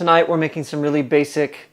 tonight we're making some really basic,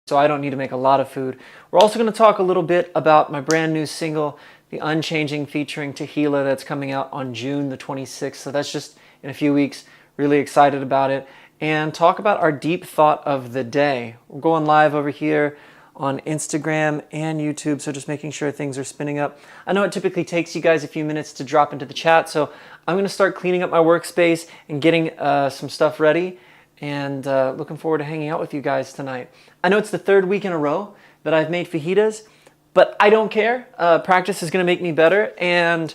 so I don't need to make a lot of food. We're also going to talk a little bit about my brand new single, The Unchanging, featuring Tequila, that's coming out on June the 26th. So that's just in a few weeks. Really excited about it. And talk about our deep thought of the day. We're going live over here on Instagram and YouTube, so just making sure things are spinning up. I know it typically takes you guys a few minutes to drop into the chat, so I'm going to start cleaning up my workspace and getting some stuff ready, and looking forward to hanging out with you guys tonight. I know it's the third week in a row that I've made fajitas, but I don't care. Practice is going to make me better, and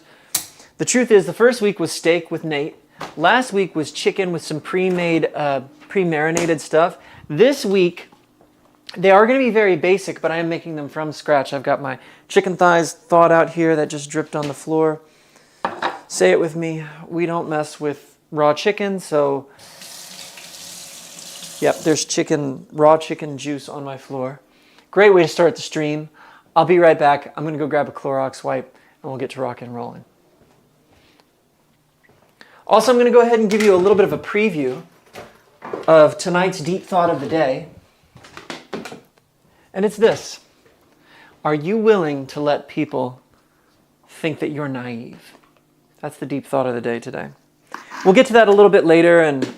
the truth is the first week was steak with Nate. Last week was chicken with some pre-made, pre-marinated stuff. This week, they are going to be very basic, but I am making them from scratch. I've got my chicken thighs thawed out here that just dripped on the floor. Say it with me. We don't mess with raw chicken, so yep, there's raw chicken juice on my floor. Great way to start the stream. I'll be right back. I'm going to go grab a Clorox wipe, and we'll get to rock and rolling. Also, I'm going to go ahead and give you a little bit of a preview of tonight's deep thought of the day. And it's this: are you willing to let people think that you're naive? That's the deep thought of the day today. We'll get to that a little bit later and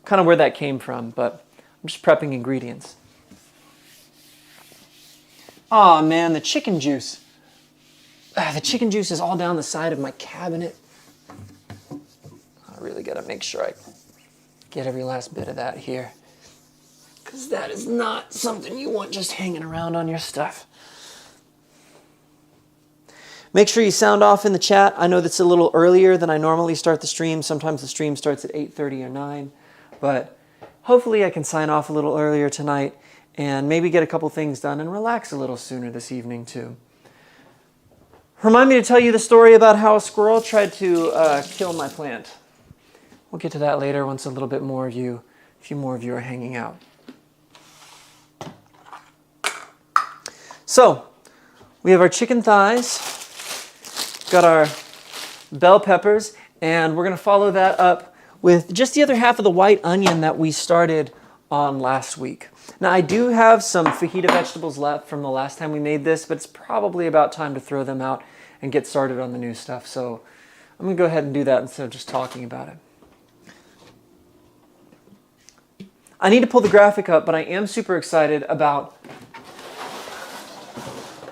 kind of where that came from, but I'm just prepping ingredients. Aw, man, the chicken juice. The chicken juice is all down the side of my cabinet. I really gotta make sure I get every last bit of that here, because that is not something you want just hanging around on your stuff. Make sure you sound off in the chat. I know that's a little earlier than I normally start the stream. Sometimes the stream starts at 8:30 or 9, but hopefully I can sign off a little earlier tonight and maybe get a couple things done and relax a little sooner this evening too. Remind me to tell you the story about how a squirrel tried to kill my plant. We'll get to that later once a few more of you are hanging out. So, we have our chicken thighs, got our bell peppers, and we're going to follow that up with just the other half of the white onion that we started on last week. Now, I do have some fajita vegetables left from the last time we made this, but it's probably about time to throw them out and get started on the new stuff. So I'm going to go ahead and do that instead of just talking about it. I need to pull the graphic up, but I am super excited about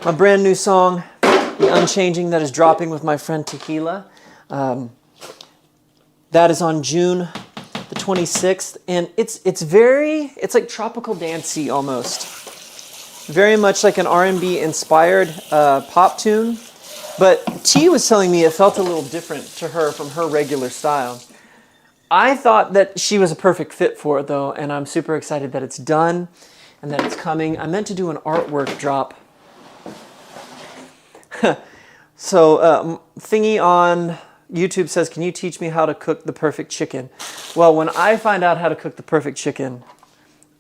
my brand new song, The Unchanging, that is dropping with my friend Tequila. That is on June the 26th, and it's like tropical dancey almost. Very much like an R&B inspired pop tune, but T was telling me it felt a little different to her from her regular style. I thought that she was a perfect fit for it though, and I'm super excited that it's done and that it's coming. I meant to do an artwork drop. So Thingy on YouTube says, can you teach me how to cook the perfect chicken? Well, when I find out how to cook the perfect chicken,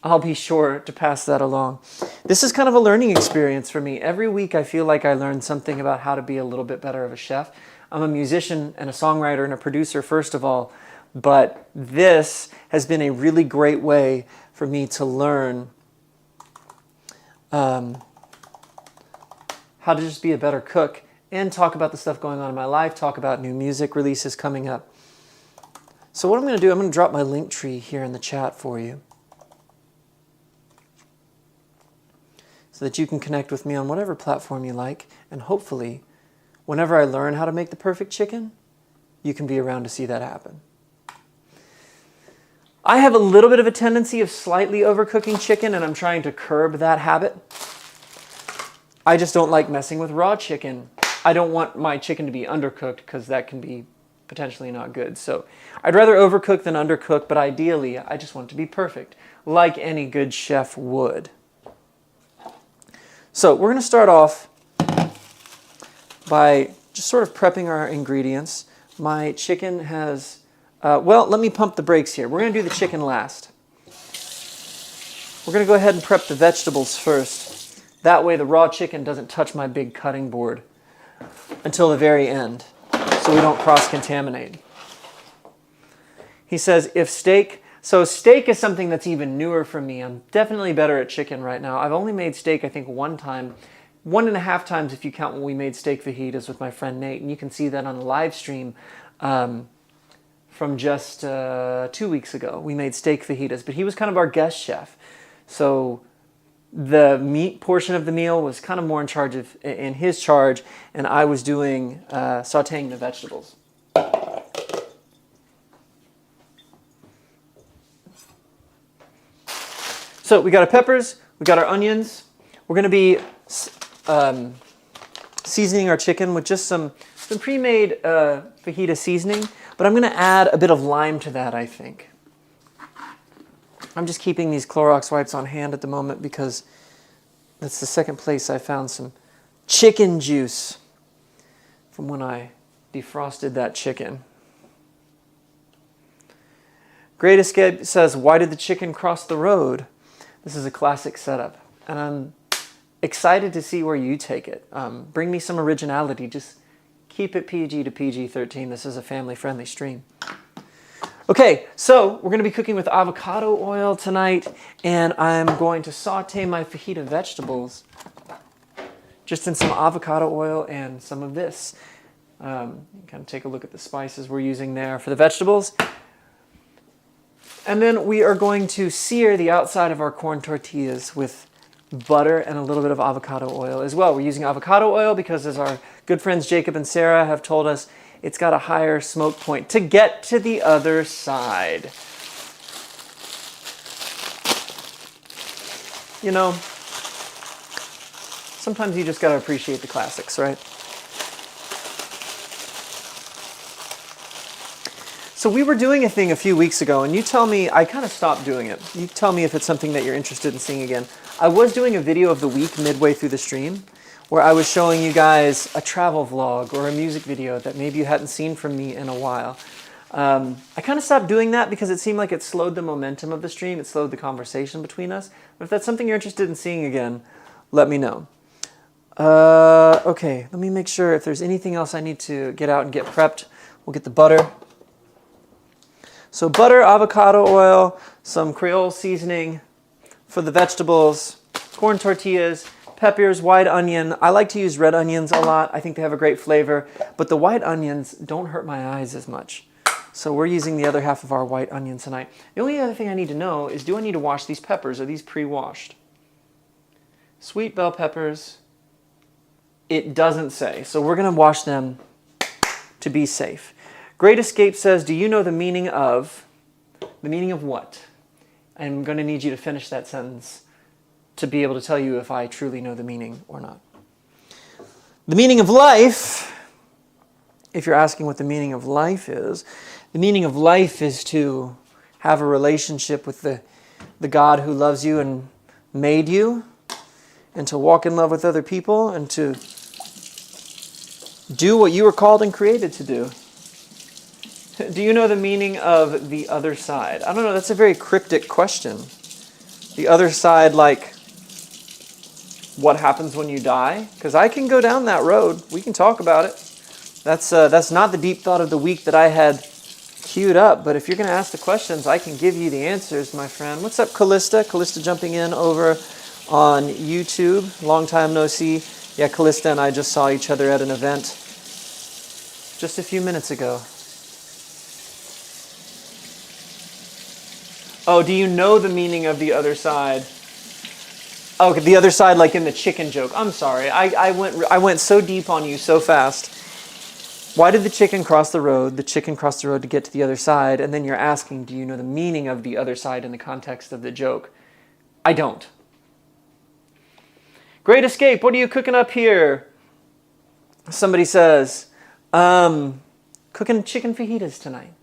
I'll be sure to pass that along. This is kind of a learning experience for me. Every week I feel like I learn something about how to be a little bit better of a chef. I'm a musician and a songwriter and a producer first of all, but this has been a really great way for me to learn how to just be a better cook and talk about the stuff going on in my life, talk about new music releases coming up. So what I'm going to do, I'm going to drop my link tree here in the chat for you so that you can connect with me on whatever platform you like, and hopefully whenever I learn how to make the perfect chicken, you can be around to see that happen. I have a little bit of a tendency of slightly overcooking chicken, and I'm trying to curb that habit. I just don't like messing with raw chicken. I don't want my chicken to be undercooked because that can be potentially not good. So I'd rather overcook than undercook, but ideally I just want it to be perfect, like any good chef would. So we're going to start off by just sort of prepping our ingredients. My chicken has, well, let me pump the brakes here. We're going to do the chicken last. We're going to go ahead and prep the vegetables first. That way the raw chicken doesn't touch my big cutting board until the very end, so we don't cross-contaminate. He says, if steak... So steak is something that's even newer for me. I'm definitely better at chicken right now. I've only made steak, I think, one time. 1.5 times if you count when we made steak fajitas with my friend Nate. And you can see that on the live stream from just 2 weeks ago. We made steak fajitas. But he was kind of our guest chef. So the meat portion of the meal was kind of more in his charge. And I was doing sauteing the vegetables. So we got our peppers, we got our onions. We're going to be seasoning our chicken with just some pre-made fajita seasoning, but I'm going to add a bit of lime to that, I think. I'm just keeping these Clorox wipes on hand at the moment because that's the second place I found some chicken juice from when I defrosted that chicken. Great Escape says, why did the chicken cross the road? This is a classic setup, and I'm excited to see where you take it. Bring me some originality. Just keep it PG to PG-13. This is a family-friendly stream. Okay, so we're going to be cooking with avocado oil tonight, and I'm going to saute my fajita vegetables just in some avocado oil and some of this. Kind of take a look at the spices we're using there for the vegetables. And then we are going to sear the outside of our corn tortillas with butter and a little bit of avocado oil as well. We're using avocado oil because, as our good friends Jacob and Sarah have told us, it's got a higher smoke point to get to the other side. You know, sometimes you just got to appreciate the classics, right? So we were doing a thing a few weeks ago, and you tell me, I kind of stopped doing it. You tell me if it's something that you're interested in seeing again. I was doing a video of the week midway through the stream where I was showing you guys a travel vlog or a music video that maybe you hadn't seen from me in a while. I kind of stopped doing that because it seemed like it slowed the momentum of the stream. It slowed the conversation between us. But if that's something you're interested in seeing again, let me know. Okay, let me make sure if there's anything else I need to get out and get prepped. We'll get the butter. So butter, avocado oil, some Creole seasoning for the vegetables, corn tortillas, peppers, white onion. I like to use red onions a lot. I think they have a great flavor, but the white onions don't hurt my eyes as much. So we're using the other half of our white onion tonight. The only other thing I need to know is, do I need to wash these peppers? Are these pre-washed? Sweet bell peppers, it doesn't say. So we're going to wash them to be safe. Great Escape says, do you know the meaning of what? I'm going to need you to finish that sentence to be able to tell you if I truly know the meaning or not. The meaning of life, if you're asking what the meaning of life is, the meaning of life is to have a relationship with the God who loves you and made you, and to walk in love with other people, and to do what you were called and created to do. Do you know the meaning of the other side? I don't know, that's a very cryptic question. The other side, like what happens when you die? Because I can go down that road. We can talk about it. That's not the deep thought of the week that I had queued up, but if you're going to ask the questions, I can give you the answers, my friend. What's up, Callista? Callista jumping in over on YouTube. Long time no see. Yeah, Callista and I just saw each other at an event just a few minutes ago. Oh, do you know the meaning of the other side? Oh, the other side, like in the chicken joke. I'm sorry. I went so deep on you so fast. Why did the chicken cross the road? The chicken crossed the road to get to the other side. And then you're asking, do you know the meaning of the other side in the context of the joke? I don't. Great Escape, what are you cooking up here? Somebody says, cooking chicken fajitas tonight.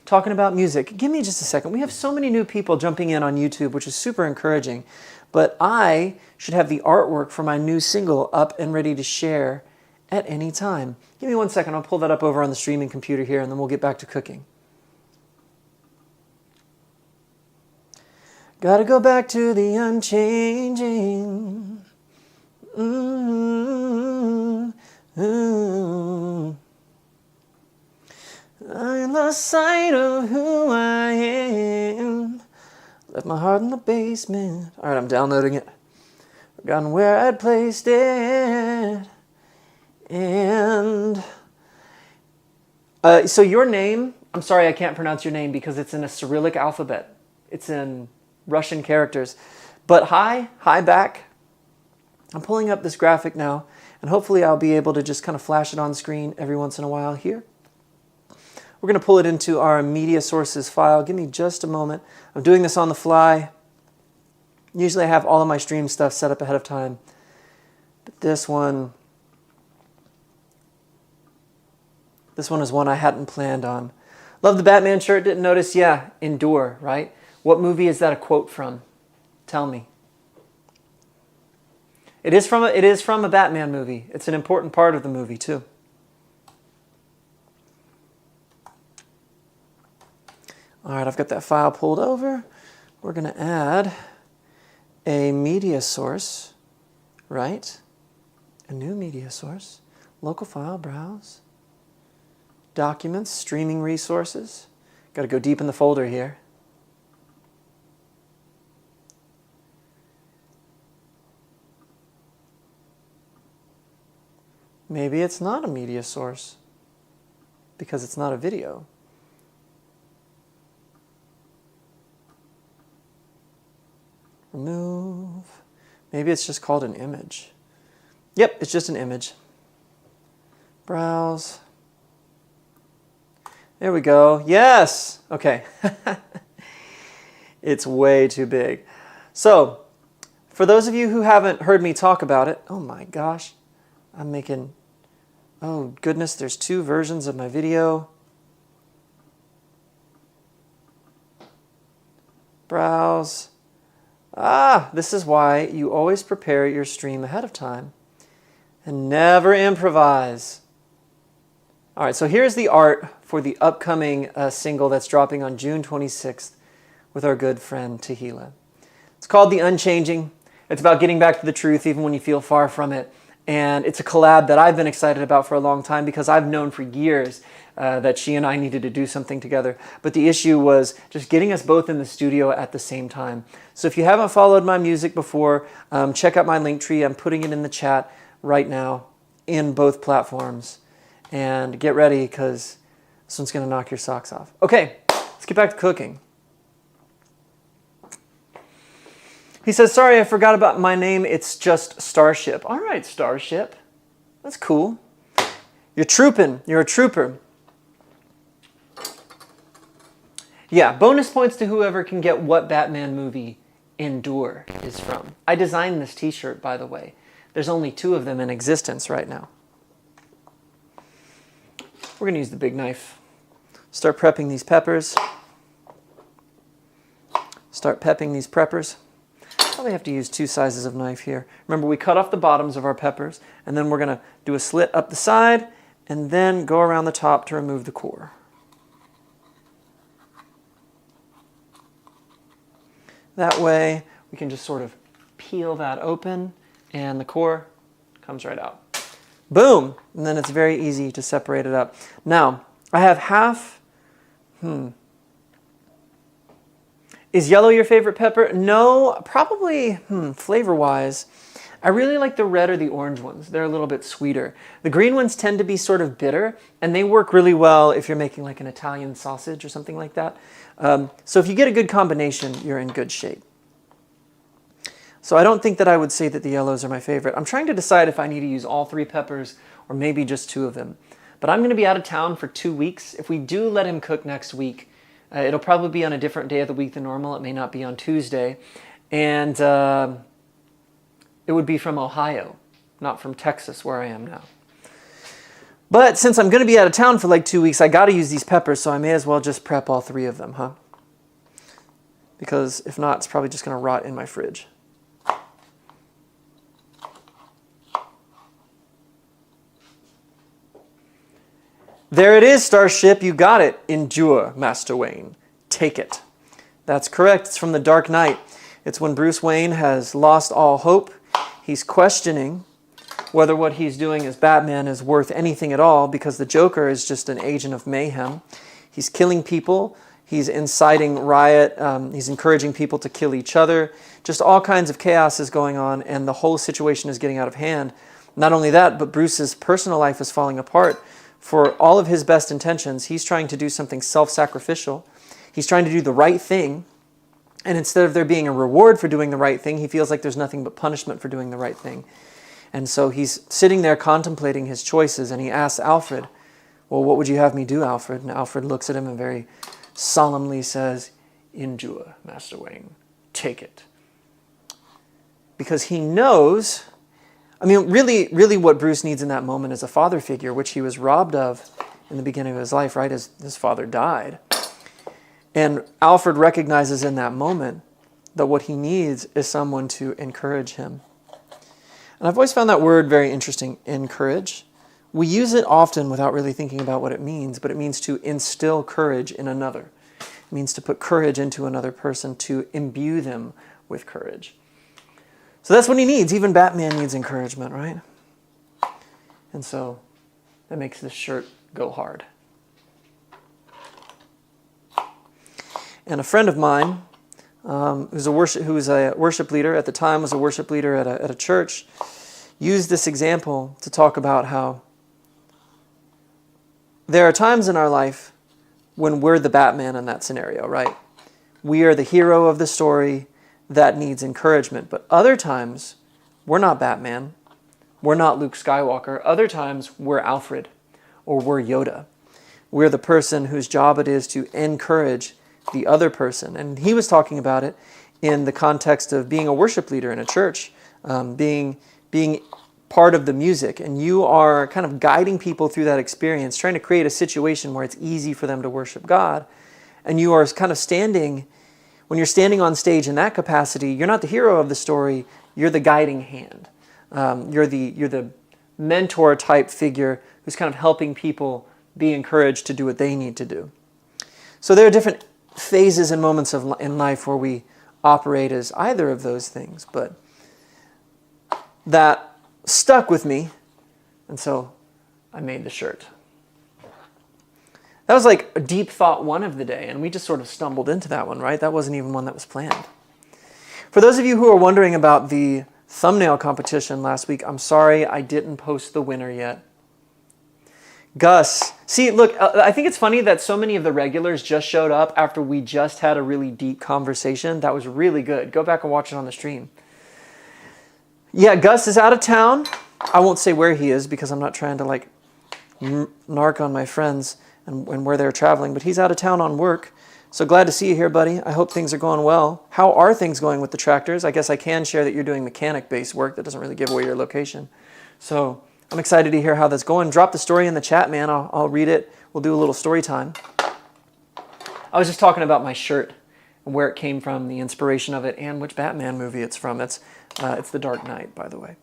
Talking about music. Give me just a second. We have so many new people jumping in on YouTube, which is super encouraging. But I should have the artwork for my new single up and ready to share at any time. Give me 1 second. I'll pull that up over on the streaming computer here, and then we'll get back to cooking. Gotta go back to the unchanging. Mm-hmm. Mm-hmm. I lost sight of who I am. Left my heart in the basement. All right, I'm downloading it. Forgotten where I'd placed it. And so your name, I'm sorry I can't pronounce your name because it's in a Cyrillic alphabet. It's in Russian characters. But hi back. I'm pulling up this graphic now, and hopefully I'll be able to just kind of flash it on screen every once in a while here. We're going to pull it into our media sources file. Give me just a moment. I'm doing this on the fly. Usually I have all of my stream stuff set up ahead of time. But this one is one I hadn't planned on. Love the Batman shirt. Didn't notice. Yeah, endure, right? What movie is that a quote from? Tell me. It is from a Batman movie. It's an important part of the movie too. All right, I've got that file pulled over. We're going to add a media source, right? A new media source. Local file, browse. Documents, streaming resources. Got to go deep in the folder here. Maybe it's not a media source because it's not a video. Remove. Maybe it's just called an image. Yep, it's just an image. Browse. There we go. Yes! Okay. It's way too big. So, for those of you who haven't heard me talk about it, oh my gosh, I'm making, oh goodness, there's 2 versions of my video. Browse. This is why you always prepare your stream ahead of time and never improvise. All right, so here's the art for the upcoming single that's dropping on June 26th with our good friend Tehillah. It's called The Unchanging. It's about getting back to the truth even when you feel far from it. And it's a collab that I've been excited about for a long time because I've known for years that she and I needed to do something together. But the issue was just getting us both in the studio at the same time. So if you haven't followed my music before, check out my link tree. I'm putting it in the chat right now in both platforms. And get ready because this one's going to knock your socks off. Okay, let's get back to cooking. He says, sorry, I forgot about my name. It's just Starship. All right, Starship. That's cool. You're trooping. You're a trooper. Yeah, bonus points to whoever can get what Batman movie Endure is from. I designed this t-shirt, by the way. There's only 2 of them in existence right now. We're going to use the big knife. Start prepping these peppers. Start pepping these peppers. Probably have to use 2 sizes of knife here. Remember, we cut off the bottoms of our peppers, and then we're going to do a slit up the side, and then go around the top to remove the core. That way, we can just sort of peel that open, and the core comes right out. Boom! And then it's very easy to separate it up. Now, I have half... Is yellow your favorite pepper? No, probably flavor-wise. I really like the red or the orange ones. They're a little bit sweeter. The green ones tend to be sort of bitter, and they work really well if you're making like an Italian sausage or something like that. So if you get a good combination, you're in good shape. So I don't think that I would say that the yellows are my favorite. I'm trying to decide if I need to use all 3 peppers or maybe just 2 of them. But I'm going to be out of town for 2 weeks. If we do let him cook next week, it'll probably be on a different day of the week than normal. It may not be on Tuesday. And it would be from Ohio, not from Texas, where I am now. But since I'm going to be out of town for like 2 weeks, I got to use these peppers, so I may as well just prep all 3 of them, huh? Because if not, it's probably just going to rot in my fridge. There it is, Starship. You got it. Endure, Master Wayne. Take it. That's correct. It's from The Dark Knight. It's when Bruce Wayne has lost all hope. He's questioning whether what he's doing as Batman is worth anything at all because the Joker is just an agent of mayhem. He's killing people. He's inciting riot. He's encouraging people to kill each other. Just all kinds of chaos is going on, and the whole situation is getting out of hand. Not only that, but Bruce's personal life is falling apart. For all of his best intentions, he's trying to do something self-sacrificial. He's trying to do the right thing, and instead of there being a reward for doing the right thing, he feels like there's nothing but punishment for doing the right thing. And so he's sitting there contemplating his choices, and he asks Alfred, well, what would you have me do, Alfred? And Alfred looks at him and very solemnly says, endure, Master Wayne. Take it. Because he knows, I mean, really what Bruce needs in that moment is a father figure, which he was robbed of in the beginning of his life, right, as his father died. And Alfred recognizes in that moment that what he needs is someone to encourage him. And I've always found that word very interesting, encourage. We use it often without really thinking about what it means, but it means to instill courage in another. It means to put courage into another person, to imbue them with courage. So that's what he needs. Even Batman needs encouragement, right? And so that makes this shirt go hard. And a friend of mine, who was a worship leader at the time, was a worship leader at a church, used this example to talk about how there are times in our life when we're the Batman in that scenario, right? We are the hero of the story that needs encouragement. But other times, we're not Batman. We're not Luke Skywalker. Other times, we're Alfred or we're Yoda. We're the person whose job it is to encourage the other person. And he was talking about it in the context of being a worship leader in a church, being part of the music, and you are kind of guiding people through that experience, trying to create a situation where it's easy for them to worship God. And you are kind of standing, when you're standing on stage in that capacity, you're not the hero of the story, you're the guiding hand. You're the mentor type figure who's kind of helping people be encouraged to do what they need to do. So there are different phases and moments in life where we operate as either of those things, but that stuck with me, and so I made the shirt. That was like a deep thought one of the day, and we just sort of stumbled into that one, right? That wasn't even one that was planned. For those of you who are wondering about the thumbnail competition last week, I'm sorry I didn't post the winner yet. Gus, see, look, I think it's funny that so many of the regulars just showed up after we just had a really deep conversation. That was really good. Go back and watch it on the stream. Yeah, Gus is out of town. I won't say where he is because I'm not trying to like narc on my friends and where they're traveling, but he's out of town on work. So glad to see you here, buddy. I hope things are going well. How are things going with the tractors? I guess I can share that you're doing mechanic-based work. That doesn't really give away your location. So I'm excited to hear how that's going. Drop the story in the chat, man. I'll read it. We'll do a little story time. I was just talking about my shirt and where it came from, the inspiration of it, and which Batman movie it's from. It's The Dark Knight, by the way.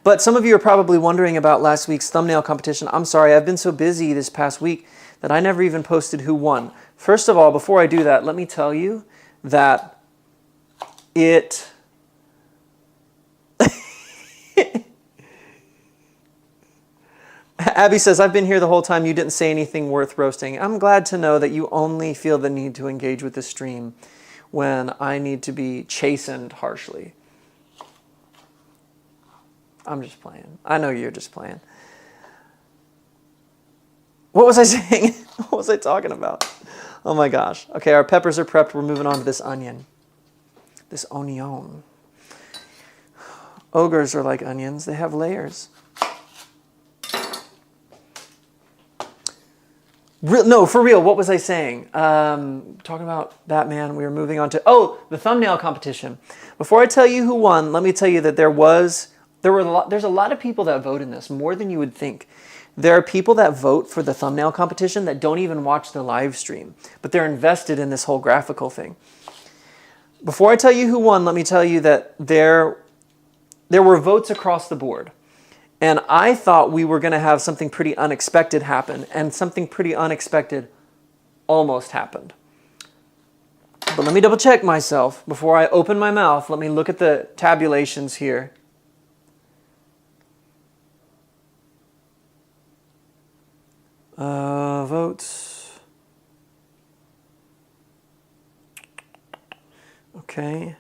But some of you are probably wondering about last week's thumbnail competition. I'm sorry, I've been so busy this past week that I never even posted who won. First of all, before I do that, let me tell you that it... Abby says, I've been here the whole time. You didn't say anything worth roasting. I'm glad to know that you only feel the need to engage with the stream when I need to be chastened harshly. I'm just playing. I know you're just playing. What was I saying? What was I talking about? Oh my gosh. Okay, our peppers are prepped. We're moving on to this onion. This onion. Ogres are like onions. They have layers. No, for real, what was I saying? Talking about Batman, we were moving on to, the thumbnail competition. Before I tell you who won, let me tell you that there's a lot of people that vote in this, more than you would think. There are people that vote for the thumbnail competition that don't even watch the live stream, but they're invested in this whole graphical thing. Before I tell you who won, let me tell you that there were votes across the board. And I thought we were going to have something pretty unexpected happen, and something pretty unexpected almost happened. But let me double check myself before I open my mouth. Let me look at the tabulations here. of oats. Okay.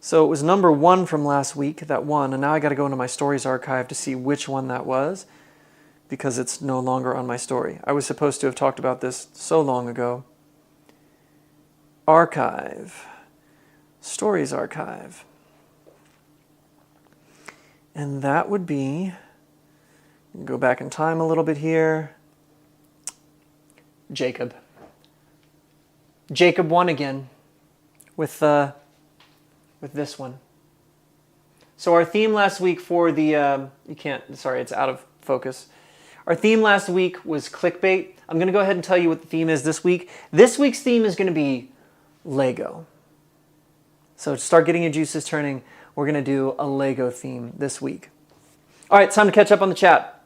So it was number 1 from last week, that one, and now I got to go into my stories archive to see which one that was, because it's no longer on my story. I was supposed to have talked about this so long ago. Archive. Stories archive. And that would be, go back in time a little bit here. Jacob. Jacob won again with this one. So our theme last week for the, it's out of focus. Our theme last week was clickbait. I'm going to go ahead and tell you what the theme is this week. This week's theme is going to be Lego. So to start getting your juices turning, we're going to do a Lego theme this week. All right, it's time to catch up on the chat.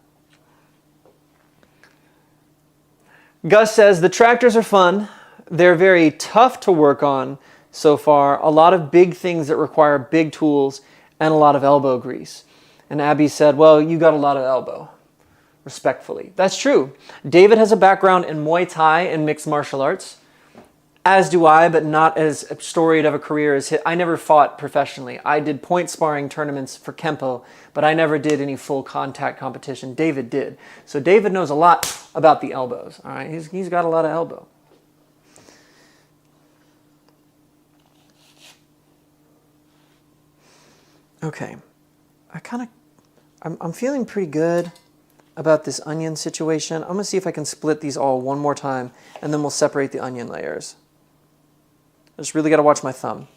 Gus says, the tractors are fun. They're very tough to work on so far. A lot of big things that require big tools and a lot of elbow grease. And Abby said, well, you got a lot of elbow. Respectfully. That's true. David has a background in Muay Thai and mixed martial arts. As do I, but not as storied of a career as his. I never fought professionally. I did point sparring tournaments for Kempo, but I never did any full contact competition. David did. So David knows a lot about the elbows. All right, he's got a lot of elbow. Okay, I'm feeling pretty good about this onion situation. I'm gonna see if I can split these all one more time, and then we'll separate the onion layers. I just really got to watch my thumb.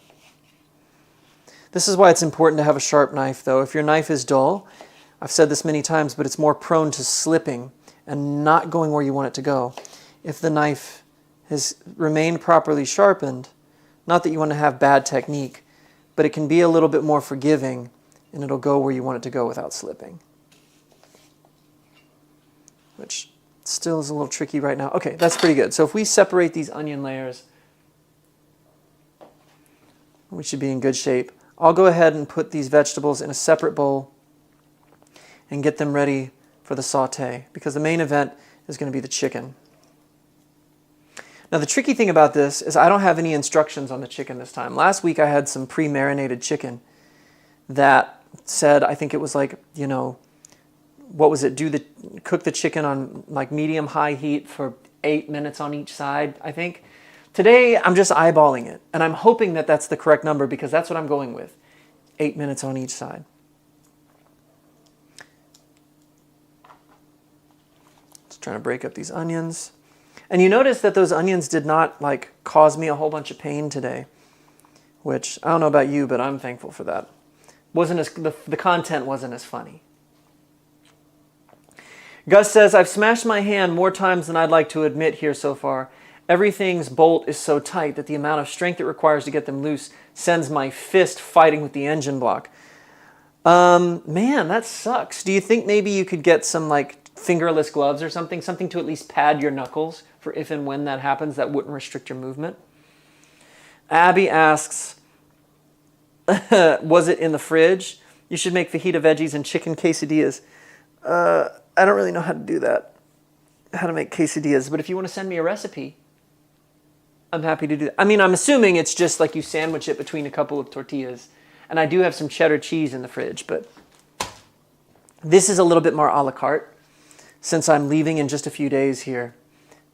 This is why it's important to have a sharp knife, though. If your knife is dull, I've said this many times, but it's more prone to slipping and not going where you want it to go. If the knife has remained properly sharpened, not that you want to have bad technique, but it can be a little bit more forgiving, and it'll go where you want it to go without slipping. Which still is a little tricky right now. Okay, that's pretty good. So if we separate these onion layers, we should be in good shape. I'll go ahead and put these vegetables in a separate bowl and get them ready for the saute, because the main event is going to be the chicken. Now the tricky thing about this is I don't have any instructions on the chicken this time. Last week I had some pre-marinated chicken that said, I think it was like, what was it? Cook the chicken on like medium high heat for 8 minutes on each side, I think. Today, I'm just eyeballing it, and I'm hoping that that's the correct number because that's what I'm going with. 8 minutes on each side. Just trying to break up these onions. And you notice that those onions did not cause me a whole bunch of pain today, which I don't know about you, but I'm thankful for that. The content wasn't as funny. Gus says, I've smashed my hand more times than I'd like to admit here so far. Everything's bolt is so tight that the amount of strength it requires to get them loose sends my fist fighting with the engine block. Man, that sucks. Do you think maybe you could get some fingerless gloves or something to at least pad your knuckles for if and when that happens that wouldn't restrict your movement? Abby asks, was it in the fridge? You should make fajita veggies and chicken quesadillas. I don't really know how to do that, how to make quesadillas, but if you want to send me a recipe, I'm happy to do that. I mean, I'm assuming it's just like you sandwich it between a couple of tortillas. And I do have some cheddar cheese in the fridge, but this is a little bit more a la carte. Since I'm leaving in just a few days here,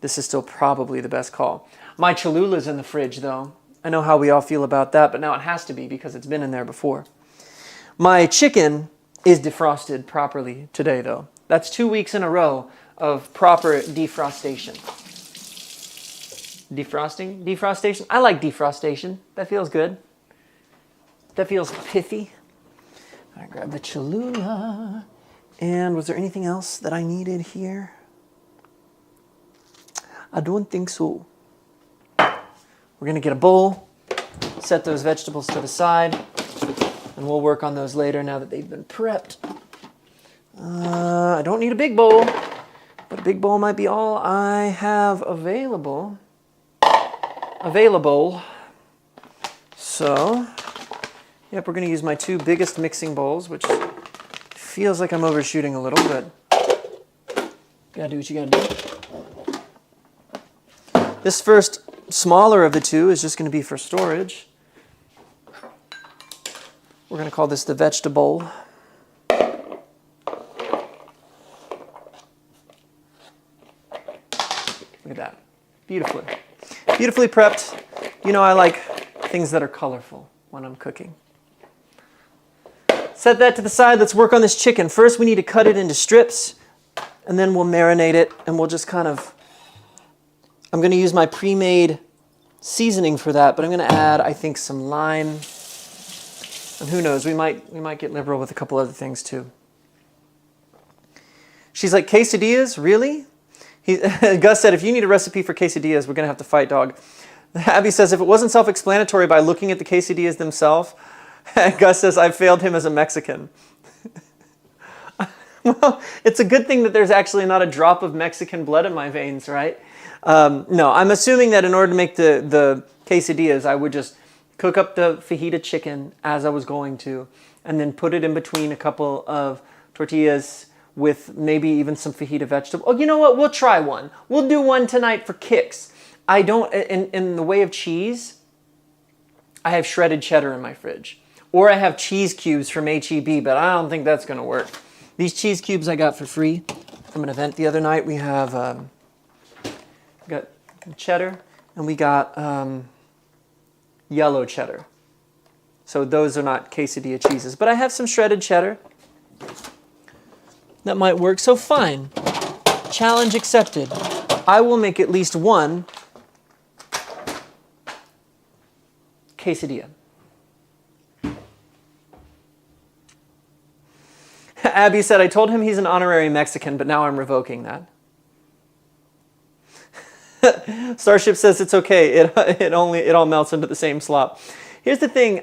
this is still probably the best call. My Cholula's in the fridge, though. I know how we all feel about that, but now it has to be because it's been in there before. My chicken is defrosted properly today, though. That's 2 weeks in a row of proper defrostation. Defrostation? I like defrostation. That feels good. That feels pithy. I grabbed the Cholula. And was there anything else that I needed here? I don't think so. We're going to get a bowl, set those vegetables to the side, and we'll work on those later now that they've been prepped. I don't need a big bowl, but a big bowl might be all I have available. So, yep, we're going to use my 2 biggest mixing bowls, which feels like I'm overshooting a little, but you gotta do what you gotta do. This first smaller of the two is just going to be for storage. We're going to call this the vegetable. Look at that. Beautifully. Beautifully prepped. You know I like things that are colorful when I'm cooking. Set that to the side. Let's work on this chicken. First we need to cut it into strips, and then we'll marinate it, and we'll just kind of... I'm going to use my pre-made seasoning for that, but I'm going to add, I think, some lime. And who knows, we might get liberal with a couple other things too. She's like, quesadillas? Really? Gus said, if you need a recipe for quesadillas, we're going to have to fight, dog. Abby says, if it wasn't self-explanatory by looking at the quesadillas themselves, Gus says, I've failed him as a Mexican. Well, it's a good thing that there's actually not a drop of Mexican blood in my veins, right? No, I'm assuming that in order to make the quesadillas, I would just cook up the fajita chicken as I was going to, and then put it in between a couple of tortillas with maybe even some fajita vegetable. Oh, you know what? We'll try one. We'll do one tonight for kicks. I don't, in the way of cheese, I have shredded cheddar in my fridge. Or I have cheese cubes from H-E-B, but I don't think that's going to work. These cheese cubes I got for free from an event the other night. We have got cheddar, and we got yellow cheddar. So those are not quesadilla cheeses. But I have some shredded cheddar. That might work. So fine. Challenge accepted. I will make at least one quesadilla. Abby said, I told him he's an honorary Mexican, but now I'm revoking that. Starship says it's okay. It all melts into the same slop. Here's the thing.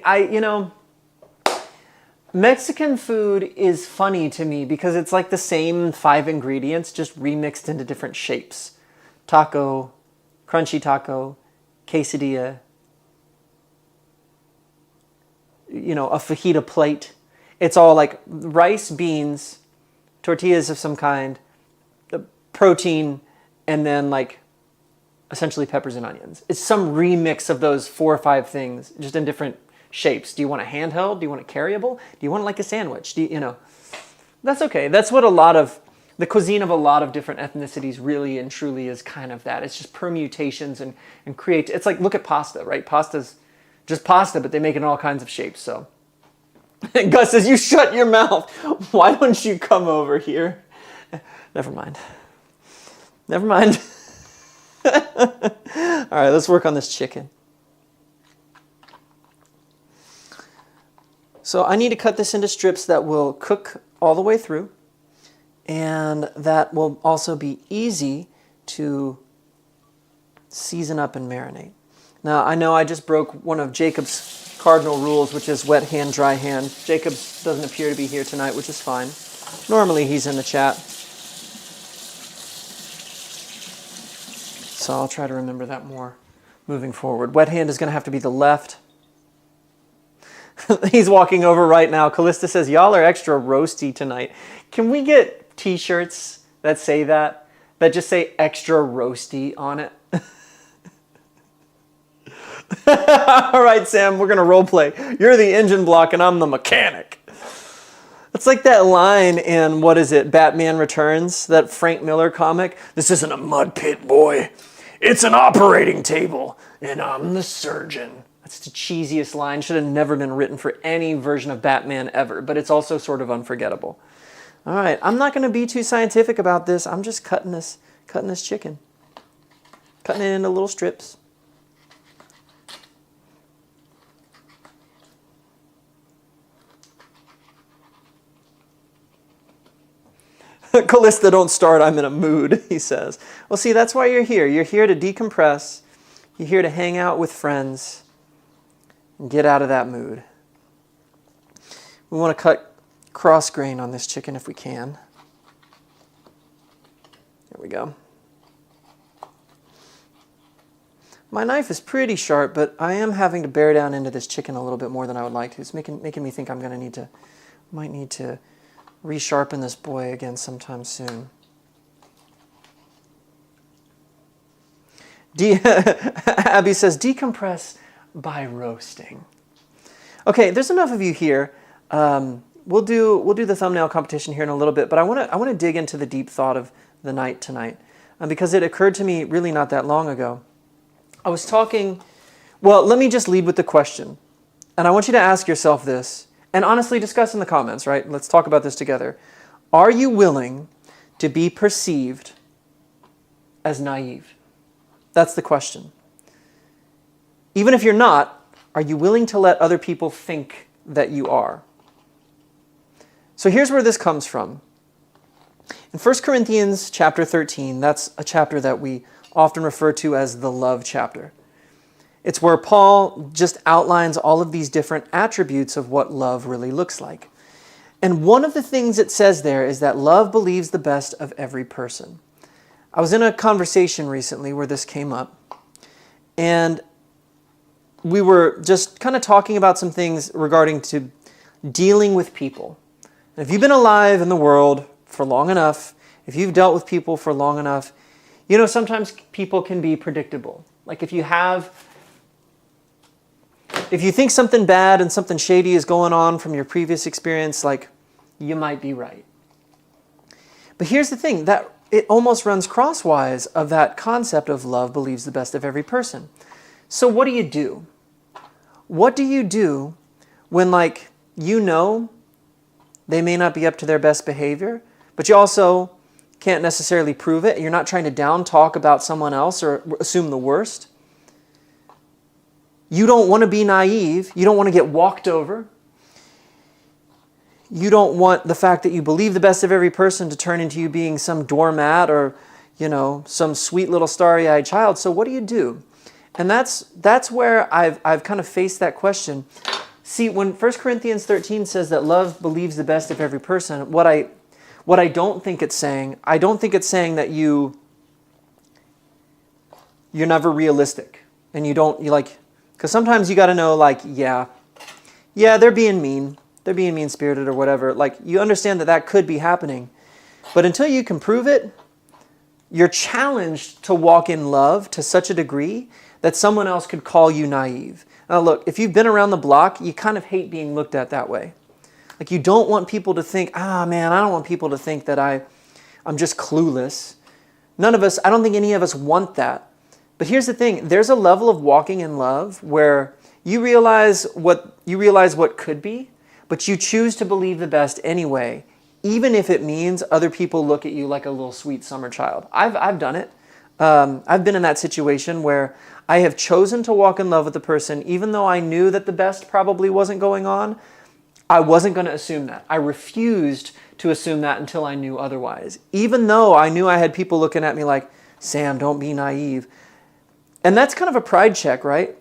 Mexican food is funny to me because it's like the same 5 ingredients just remixed into different shapes. Taco, crunchy taco, quesadilla, a fajita plate. It's all like rice, beans, tortillas of some kind, protein, and then like essentially peppers and onions. It's some remix of those 4 or 5 things, just in different shapes. Do you want a handheld? Do you want it carryable? Do you want it like a sandwich? That's okay. That's what the cuisine of a lot of different ethnicities really and truly is kind of that. It's just permutations and create. It's like, look at pasta, right? Pasta's just pasta, but they make it in all kinds of shapes, so. Gus says, you shut your mouth. Why don't you come over here? Never mind. Never mind. All right, let's work on this chicken. So I need to cut this into strips that will cook all the way through, and that will also be easy to season up and marinate. Now, I know I just broke one of Jacob's cardinal rules, which is wet hand, dry hand. Jacob doesn't appear to be here tonight, which is fine. Normally he's in the chat. So I'll try to remember that more moving forward. Wet hand is going to have to be the left. He's walking over right now. Callista says, y'all are extra roasty tonight. Can we get t-shirts that say that just say extra roasty on it? All right, Sam, we're going to role play. You're the engine block and I'm the mechanic. It's like that line in, what is it, Batman Returns, that Frank Miller comic. This isn't a mud pit, boy. It's an operating table, and I'm the surgeon. That's the cheesiest line. Should have never been written for any version of Batman ever, but it's also sort of unforgettable. All right, I'm not going to be too scientific about this. I'm just cutting this chicken. Cutting it into little strips. Callista, don't start, I'm in a mood, he says. Well, see, that's why you're here. You're here to decompress. You're here to hang out with friends and get out of that mood. We want to cut cross grain on this chicken if we can. There we go. My knife is pretty sharp, but I am having to bear down into this chicken a little bit more than I would like to. It's making me think I'm going to might need to resharpen this boy again sometime soon. Abby says, decompress by roasting. Okay, there's enough of you here. We'll do the thumbnail competition here in a little bit, but I want to dig into the deep thought of the night tonight because it occurred to me really not that long ago. I was talking. Well, let me just lead with the question, and I want you to ask yourself this, and honestly discuss in the comments. Right? Let's talk about this together. Are you willing to be perceived as naive? That's the question. Even if you're not, are you willing to let other people think that you are? So here's where this comes from. In 1 Corinthians chapter 13, that's a chapter that we often refer to as the love chapter. It's where Paul just outlines all of these different attributes of what love really looks like. And one of the things it says there is that love believes the best of every person. I was in a conversation recently where this came up, and we were just kind of talking about some things regarding to dealing with people. And if you've been alive in the world for long enough, if you've dealt with people for long enough, you know, sometimes people can be predictable. Like if you think something bad and something shady is going on from your previous experience, like you might be right. But here's the thing, that it almost runs crosswise of that concept of love believes the best of every person. So what do you do? What do you do when, like, you know they may not be up to their best behavior, but you also can't necessarily prove it? You're not trying to down talk about someone else or assume the worst. You don't want to be naive. You don't want to get walked over. You don't want the fact that you believe the best of every person to turn into you being some doormat or, you know, some sweet little starry-eyed child. So what do? And that's where I've kind of faced that question. See, when 1 Corinthians 13 says that love believes the best of every person, what I don't think it's saying, I don't think it's saying that you're never realistic. And because sometimes you got to know, like, yeah, they're being mean. They're being mean-spirited or whatever. Like, you understand that could be happening. But until you can prove it, you're challenged to walk in love to such a degree that someone else could call you naive. Now look, if you've been around the block, you kind of hate being looked at that way. Like, you don't want people to think, man, I don't want people to think that I'm just clueless. I don't think any of us want that. But here's the thing, there's a level of walking in love where you realize what could be, but you choose to believe the best anyway, even if it means other people look at you like a little sweet summer child. I've done it. I've been in that situation where I have chosen to walk in love with the person, even though I knew that the best probably wasn't going on. I wasn't going to assume that. I refused to assume that until I knew otherwise, even though I knew I had people looking at me like, Sam, don't be naive. And that's kind of a pride check, right?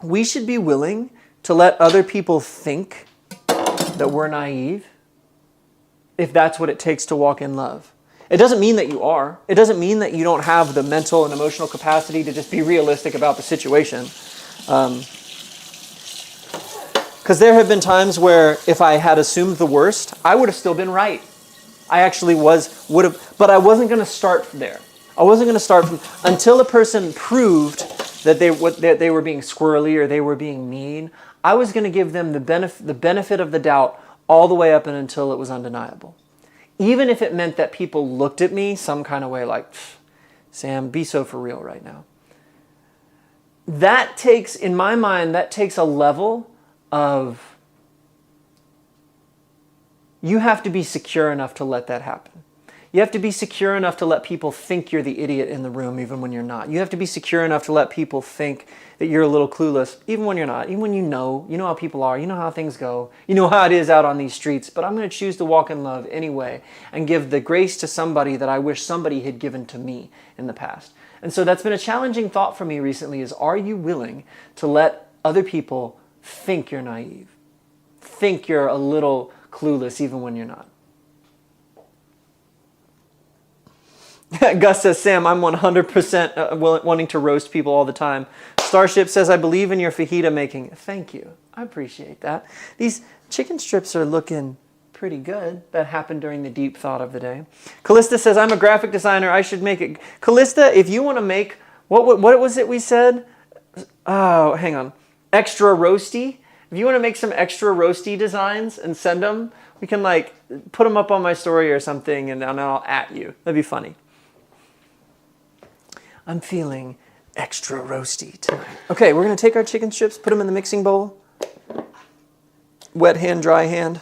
We should be willing to let other people think that we're naive if that's what it takes to walk in love. It doesn't mean that you are. It doesn't mean that you don't have the mental and emotional capacity to just be realistic about the situation. Because there have been times where if I had assumed the worst, I would have still been right. I actually would have, but I wasn't going to start there. I wasn't going to start from until a person proved that they were being squirrely or they were being mean. I was going to give them the benefit of the doubt all the way up and until it was undeniable. Even if it meant that people looked at me some kind of way like, Sam, be so for real right now. That takes, in my mind, a level of, you have to be secure enough to let that happen. You have to be secure enough to let people think you're the idiot in the room even when you're not. You have to be secure enough to let people think that you're a little clueless even when you're not. Even when you know how people are, you know how things go, you know how it is out on these streets, but I'm going to choose to walk in love anyway and give the grace to somebody that I wish somebody had given to me in the past. And so that's been a challenging thought for me recently is, are you willing to let other people think you're naive? Think you're a little clueless even when you're not? Gus says, Sam, I'm 100% wanting to roast people all the time. Starship says, I believe in your fajita making. Thank you. I appreciate that. These chicken strips are looking pretty good. That happened during the deep thought of the day. Callista says, I'm a graphic designer. I should make it. Callista, if you want to make What was it we said? Oh, hang on. Extra roasty. If you want to make some extra roasty designs and send them, we can like put them up on my story or something, and then I'll at you. That'd be funny. I'm feeling extra roasty tonight. Okay, we're going to take our chicken strips, put them in the mixing bowl. Wet hand, dry hand.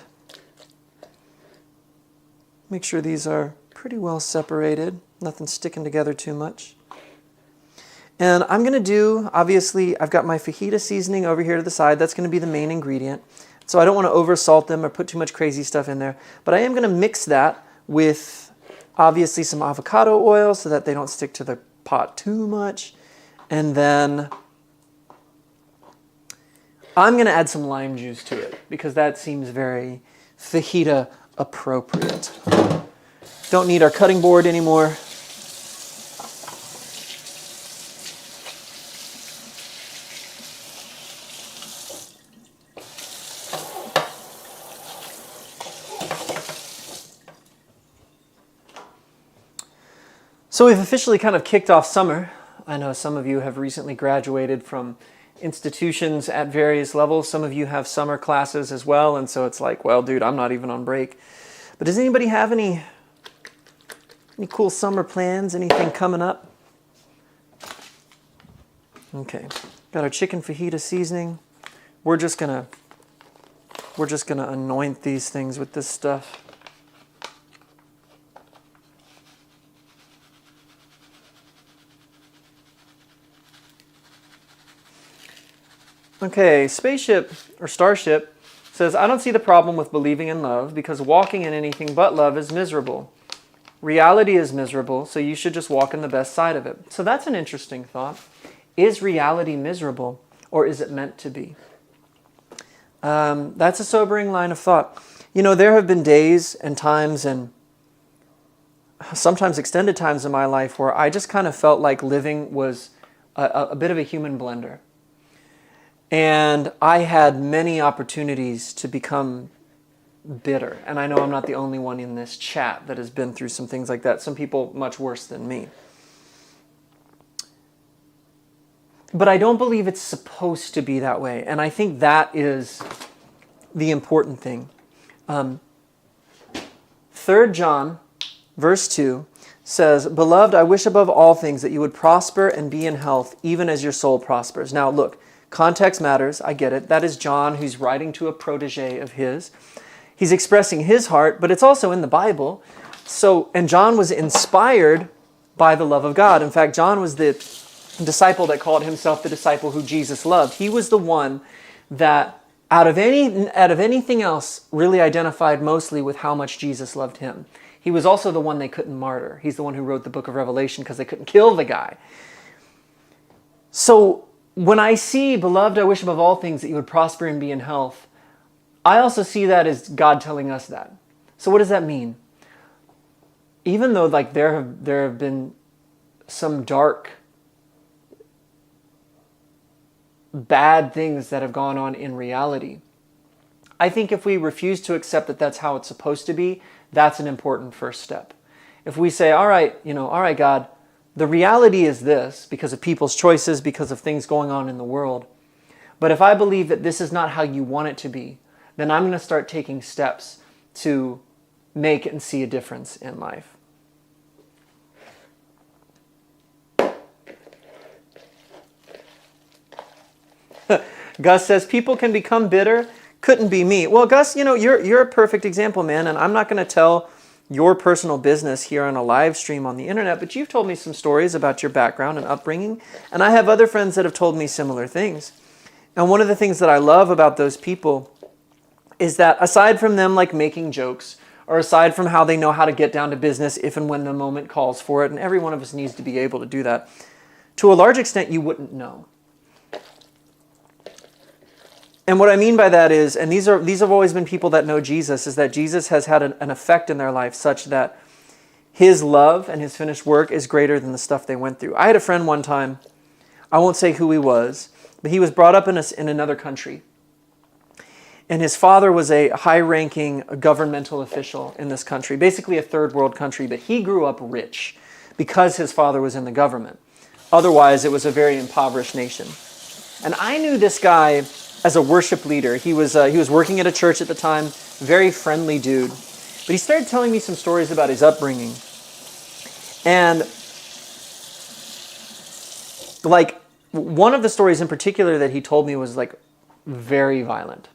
Make sure these are pretty well separated. Nothing sticking together too much. And I'm going to do, obviously, I've got my fajita seasoning over here to the side. That's going to be the main ingredient. So I don't want to over salt them or put too much crazy stuff in there. But I am going to mix that with, obviously, some avocado oil so that they don't stick to the pot too much. And then I'm going to add some lime juice to it because that seems very fajita appropriate. Don't need our cutting board anymore. So we've officially kind of kicked off summer. I know some of you have recently graduated from institutions at various levels. Some of you have summer classes as well, and so it's like, well, dude, I'm not even on break. But does anybody have any cool summer plans? Anything coming up? Okay, got our chicken fajita seasoning. We're just gonna anoint these things with this stuff. Okay, Spaceship or Starship says, I don't see the problem with believing in love because walking in anything but love is miserable. Reality is miserable, so you should just walk in the best side of it. So that's an interesting thought. Is reality miserable or is it meant to be? That's a sobering line of thought. You know, there have been days and times and sometimes extended times in my life where I just kind of felt like living was a bit of a human blender. And I had many opportunities to become bitter. And I know I'm not the only one in this chat that has been through some things like that. Some people much worse than me. But I don't believe it's supposed to be that way. And I think that is the important thing. 3 John, verse 2, says, Beloved, I wish above all things that you would prosper and be in health, even as your soul prospers. Now look, context matters. I get it. That is John, who's writing to a protege of his. He's expressing his heart, but it's also in the Bible. And John was inspired by the love of God. In fact, John was the disciple that called himself the disciple who Jesus loved. He was the one that, out of anything else, really identified mostly with how much Jesus loved him. He was also the one they couldn't martyr. He's the one who wrote the book of Revelation because they couldn't kill the guy. So when I see, Beloved, I wish above all things that you would prosper and be in health, I also see that as God telling us that. So what does that mean? Even though there have been some dark, bad things that have gone on in reality, I think if we refuse to accept that that's how it's supposed to be, that's an important first step. If we say, all right, God, the reality is this because of people's choices, because of things going on in the world. But if I believe that this is not how you want it to be, then I'm going to start taking steps to make and see a difference in life. Gus says, people can become bitter. Couldn't be me. Well, Gus, you're a perfect example, man, and I'm not going to tell your personal business here on a live stream on the internet, but you've told me some stories about your background and upbringing, and I have other friends that have told me similar things. And one of the things that I love about those people is that aside from them making jokes, or aside from how they know how to get down to business if and when the moment calls for it, and every one of us needs to be able to do that, to a large extent you wouldn't know. And what I mean by that is, and these have always been people that know Jesus, is that Jesus has had an effect in their life such that his love and his finished work is greater than the stuff they went through. I had a friend one time, I won't say who he was, but he was brought up in another country. And his father was a high-ranking governmental official in this country, basically a third world country, but he grew up rich because his father was in the government. Otherwise, it was a very impoverished nation. And I knew this guy as a worship leader. He was working at a church at the time, very friendly dude. But he started telling me some stories about his upbringing. And like one of the stories in particular that he told me was like very violent.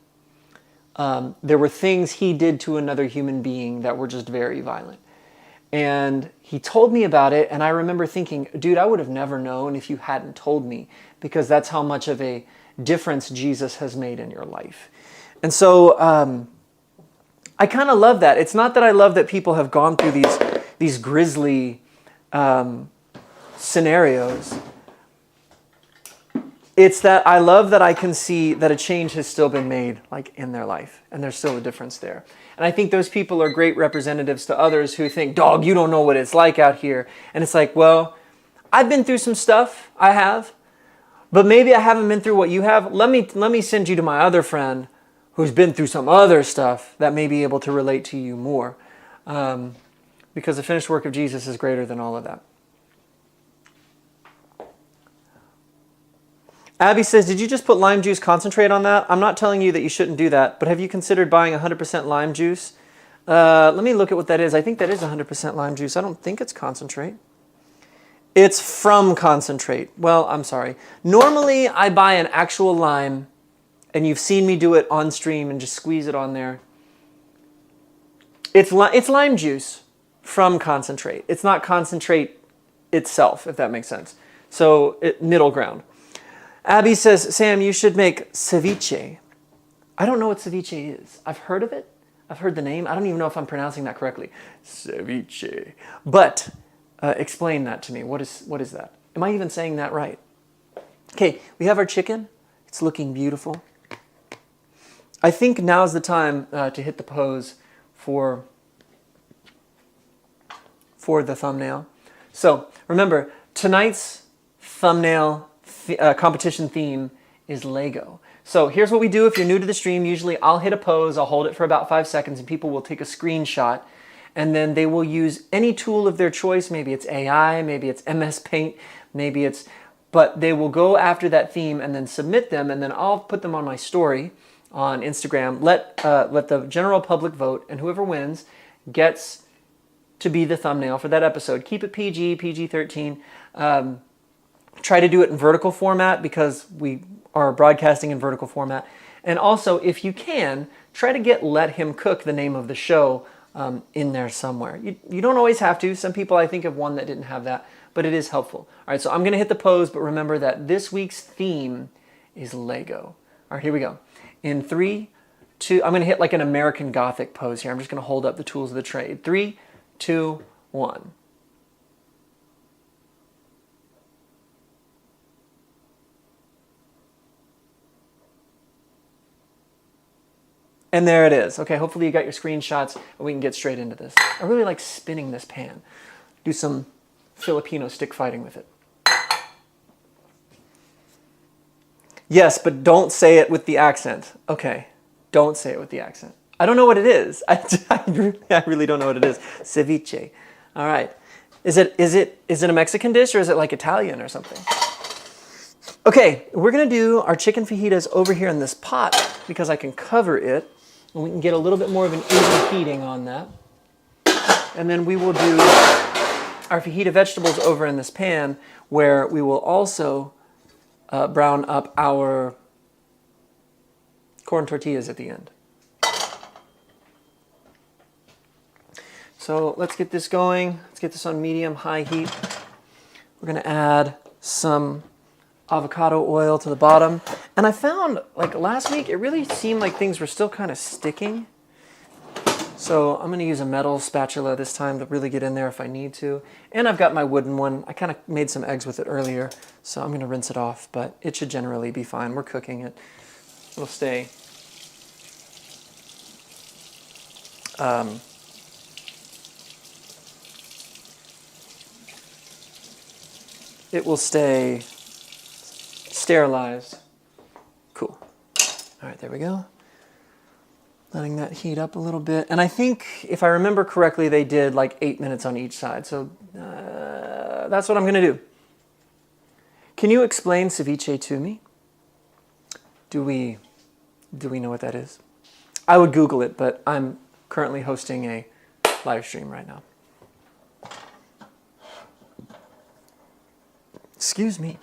There were things he did to another human being that were just very violent. And he told me about it, and I remember thinking, dude, I would have never known if you hadn't told me, because that's how much of a difference Jesus has made in your life. And so I kind of love that. It's not that I love that people have gone through these grisly scenarios. It's that I love that I can see that a change has still been made, like in their life, and there's still a difference there. And I think those people are great representatives to others who think, dog, you don't know what it's like out here. And it's like, well, I've been through some stuff, I have, but maybe I haven't been through what you have. Let me send you to my other friend who's been through some other stuff that may be able to relate to you more. Because the finished work of Jesus is greater than all of that. Abby says, did you just put lime juice concentrate on that? I'm not telling you that you shouldn't do that, but have you considered buying 100% lime juice? Let me look at what that is. I think that is 100% lime juice. I don't think it's concentrate. It's from concentrate. Well, I'm sorry. Normally, I buy an actual lime, and you've seen me do it on stream and just squeeze it on there. It's lime juice from concentrate. It's not concentrate itself, if that makes sense. So, middle ground. Abby says, Sam, you should make ceviche. I don't know what ceviche is. I've heard of it. I've heard the name. I don't even know if I'm pronouncing that correctly. Ceviche. But explain that to me. What is that? Am I even saying that right? Okay, we have our chicken. It's looking beautiful. I think now's the time to hit the pose for the thumbnail. So remember, tonight's thumbnail competition theme is Lego. So here's what we do if you're new to the stream. Usually I'll hit a pose, I'll hold it for about 5 seconds, and people will take a screenshot, and then they will use any tool of their choice. Maybe it's AI, maybe it's MS Paint, but they will go after that theme and then submit them, and then I'll put them on my story on Instagram. Let the general public vote, and whoever wins gets to be the thumbnail for that episode. Keep it PG-13. Try to do it in vertical format because we are broadcasting in vertical format. And also, if you can, try to Let Him Cook, the name of the show, in there somewhere. You don't always have to. Some people, I think, have one that didn't have that, but it is helpful. All right, so I'm going to hit the pose, but remember that this week's theme is Lego. All right, here we go. In 3, 2, I'm going to hit like an American Gothic pose here. I'm just going to hold up the tools of the trade. 3, 2, 1. And there it is. Okay, hopefully you got your screenshots and we can get straight into this. I really like spinning this pan. Do some Filipino stick fighting with it. Yes, but don't say it with the accent. Okay, don't say it with the accent. I don't know what it is. I really don't know what it is. Ceviche. All right. Is it a Mexican dish, or is it like Italian or something? Okay, we're going to do our chicken fajitas over here in this pot because I can cover it. And we can get a little bit more of an even heating on that. And then we will do our fajita vegetables over in this pan, where we will also brown up our corn tortillas at the end. So let's get this going. Let's get this on medium-high heat. We're going to add some avocado oil to the bottom. And I found, like last week, it really seemed like things were still kind of sticking. So I'm going to use a metal spatula this time to really get in there if I need to. And I've got my wooden one. I kind of made some eggs with it earlier, so I'm going to rinse it off, but it should generally be fine. We're cooking it. It'll stay. It will stay sterilized. Cool. All right, there we go. Letting that heat up a little bit. And I think, if I remember correctly, they did like 8 minutes on each side. So that's what I'm going to do. Can you explain ceviche to me? Do we know what that is? I would Google it, but I'm currently hosting a live stream right now. Excuse me.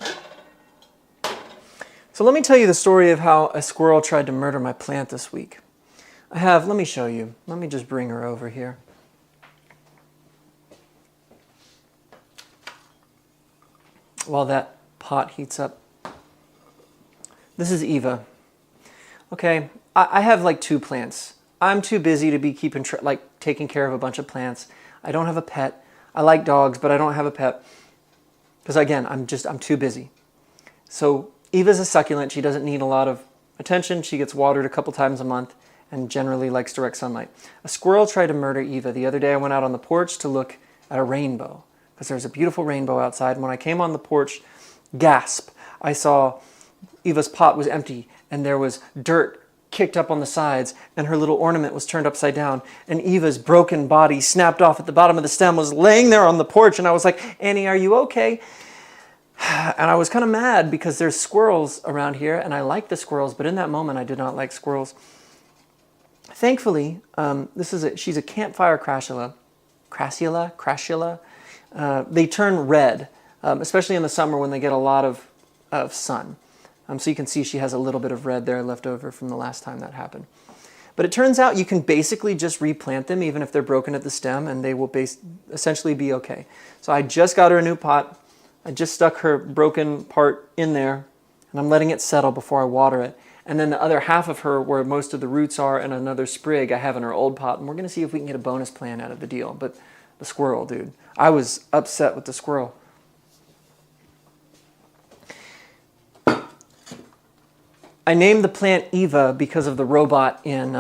So let me tell you the story of how a squirrel tried to murder my plant this week. Let me show you. Let me just bring her over here. While that pot heats up. This is Eva. Okay, I have like 2 plants. I'm too busy to be taking care of a bunch of plants. I don't have a pet. I like dogs, but I don't have a pet. Because again, I'm too busy. So Eva's a succulent. She doesn't need a lot of attention. She gets watered a couple times a month and generally likes direct sunlight. A squirrel tried to murder Eva. The other day I went out on the porch to look at a rainbow because there's a beautiful rainbow outside. And when I came on the porch, gasp, I saw Eva's pot was empty and there was dirt kicked up on the sides and her little ornament was turned upside down and Eva's broken body snapped off at the bottom of the stem was laying there on the porch and I was like, Annie, are you okay? And I was kind of mad because there's squirrels around here and I like the squirrels, but in that moment I did not like squirrels. Thankfully, she's a campfire crassula. They turn red, especially in the summer when they get a lot of sun. So you can see she has a little bit of red there left over from the last time that happened. But it turns out you can basically just replant them even if they're broken at the stem and they will essentially be okay. So I just got her a new pot. I just stuck her broken part in there and I'm letting it settle before I water it. And then the other half of her, where most of the roots are and another sprig, I have in her old pot. And we're going to see if we can get a bonus plant out of the deal. But the squirrel, dude. I was upset with the squirrel. I named the plant Eva because of the robot in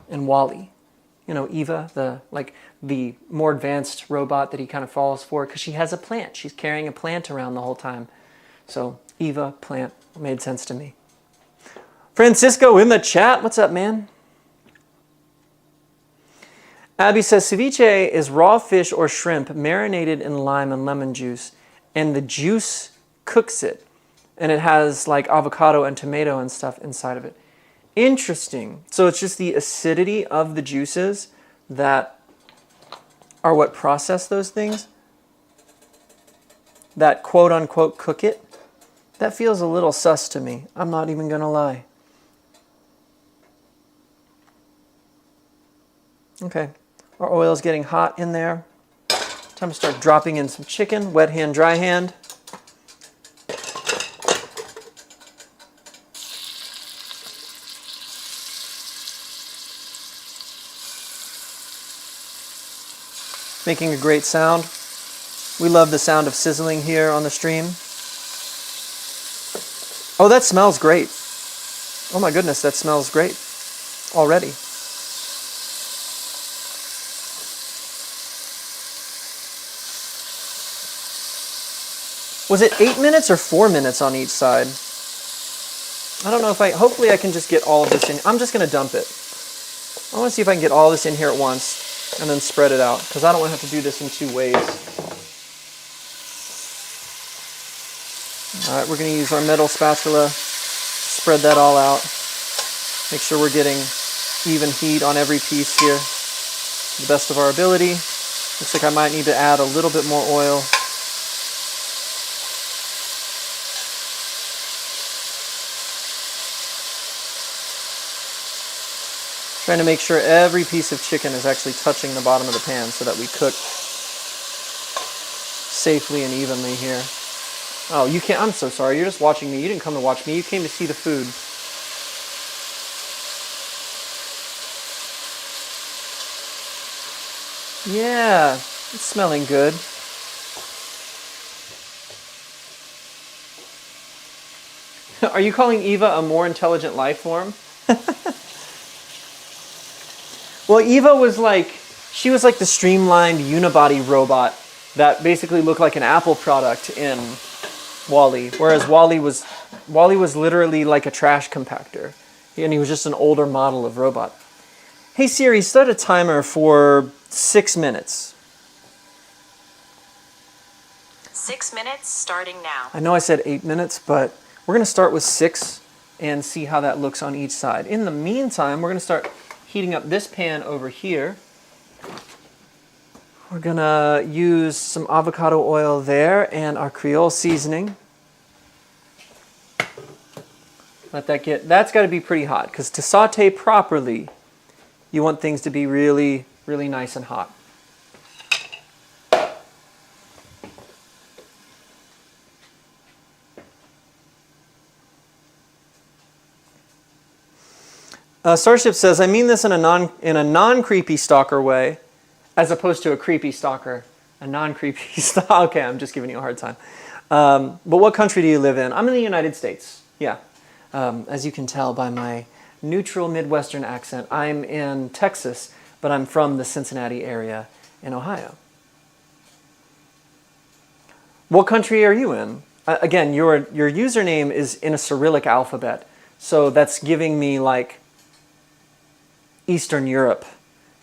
WALL-E. You know, Eva, the more advanced robot that he kind of falls for, because she has a plant. She's carrying a plant around the whole time. So Eva, plant, made sense to me. Francisco in the chat. What's up, man? Abby says, ceviche is raw fish or shrimp marinated in lime and lemon juice, and the juice cooks it. And it has like avocado and tomato and stuff inside of it. Interesting. So it's just the acidity of the juices that are what process those things? That quote-unquote cook it? That feels a little sus to me. I'm not even going to lie. Okay, our oil is getting hot in there. Time to start dropping in some chicken, wet hand, dry hand. Making a great sound. We love the sound of sizzling here on the stream. Oh, that smells great. Oh my goodness, that smells great already. Was it 8 minutes or 4 minutes on each side? I don't know if hopefully I can just get all of this in. I'm just going to dump it. I want to see if I can get all this in here at once and then spread it out, because I don't want to have to do this in 2 ways. All right, we're going to use our metal spatula, spread that all out. Make sure we're getting even heat on every piece here to the best of our ability. Looks like I might need to add a little bit more oil. Trying to make sure every piece of chicken is actually touching the bottom of the pan so that we cook safely and evenly here. Oh, you can't, I'm so sorry, you're just watching me. You didn't come to watch me, you came to see the food. Yeah, it's smelling good. Are you calling Eva a more intelligent life form? Well, Eva was she was like the streamlined unibody robot that basically looked like an Apple product in WALL-E, whereas WALL-E was literally like a trash compactor, and he was just an older model of robot. Hey Siri, set a timer for 6 minutes. 6 minutes starting now. I know I said 8 minutes, but we're going to start with 6 and see how that looks on each side. In the meantime, we're going to start heating up this pan over here. We're going to use some avocado oil there and our Creole seasoning. Let that get, that's got to be pretty hot, because to saute properly, you want things to be really, really nice and hot. Starship says, I mean this in a non-creepy stalker way, as opposed to a creepy stalker. A non-creepy stalker. Okay, I'm just giving you a hard time. But what country do you live in? I'm in the United States. Yeah. As you can tell by my neutral Midwestern accent, I'm in Texas, but I'm from the Cincinnati area in Ohio. What country are you in? Again, your username is in a Cyrillic alphabet, so that's giving me like Eastern Europe,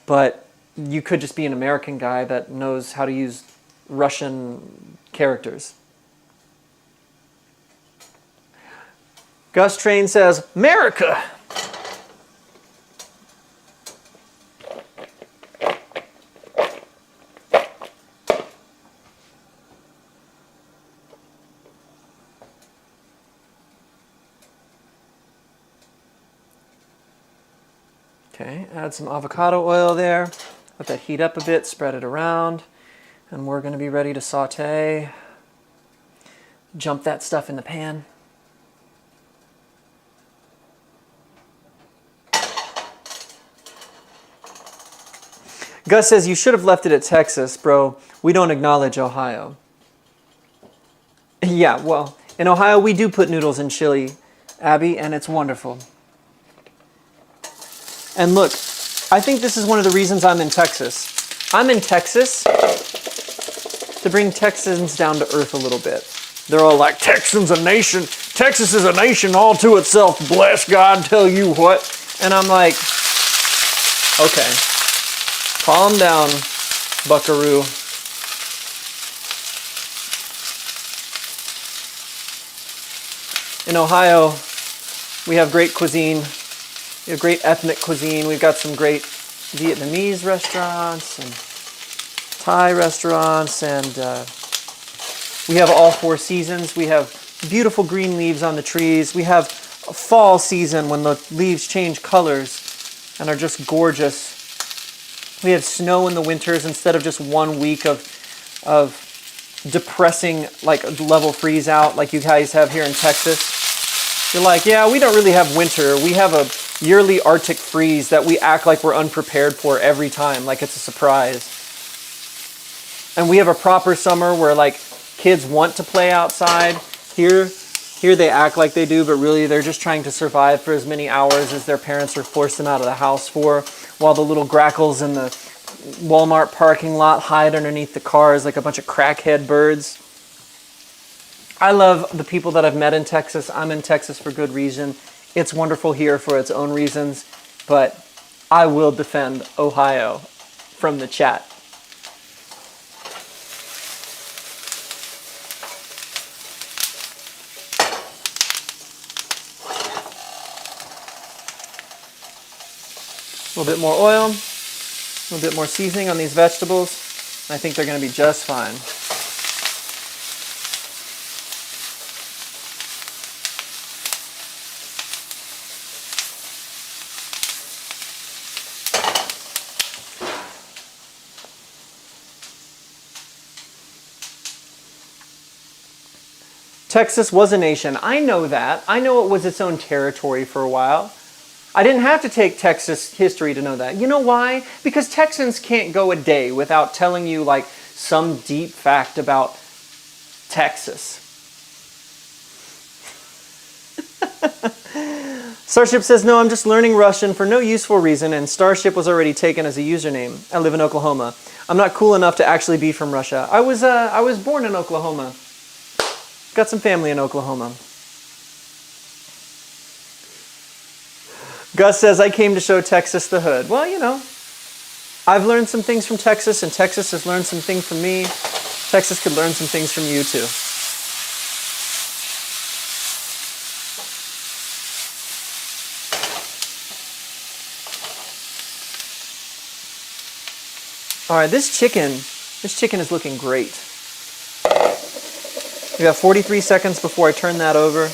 but you could just be an American guy that knows how to use Russian characters. Gus Train says, America! Okay, add some avocado oil there. Let that heat up a bit, spread it around, and we're going to be ready to saute. Jump that stuff in the pan. Gus says, you should have left it at Texas, bro. We don't acknowledge Ohio. Yeah, well, in Ohio we do put noodles in chili, Abby, and it's wonderful. And look, I think this is one of the reasons I'm in Texas. I'm in Texas to bring Texans down to earth a little bit. They're all like, Texans a nation. Texas is a nation all to itself. Bless God, tell you what. And I'm like, okay, calm down, buckaroo. In Ohio, we have great cuisine. We have great ethnic cuisine. We've got some great Vietnamese restaurants and Thai restaurants, and we have all 4 seasons. We have beautiful green leaves on the trees. We have a fall season when the leaves change colors and are just gorgeous. We have snow in the winters instead of just 1 week of depressing like level freeze out like you guys have here in Texas. You're like, yeah, we don't really have winter. We have a yearly Arctic freeze that we act like we're unprepared for every time, like it's a surprise. And we have a proper summer where like kids want to play outside. Here they act like they do, but really they're just trying to survive for as many hours as their parents are forced them out of the house for, while the little grackles in the Walmart parking lot hide underneath the cars like a bunch of crackhead birds. I love the people that I've met in Texas. I'm in Texas for good reason. It's wonderful here for its own reasons, but I will defend Ohio from the chat. A little bit more oil, a little bit more seasoning on these vegetables. I think they're going to be just fine. Texas was a nation. I know that. I know it was its own territory for a while. I didn't have to take Texas history to know that. You know why? Because Texans can't go a day without telling you like some deep fact about Texas. Starship says, no, I'm just learning Russian for no useful reason, and Starship was already taken as a username. I live in Oklahoma. I'm not cool enough to actually be from Russia. I was born in Oklahoma. Got some family in Oklahoma. Gus says, I came to show Texas the hood. Well, you know, I've learned some things from Texas, and Texas has learned some things from me. Texas could learn some things from you too. All right, this chicken is looking great. We have 43 seconds before I turn that over.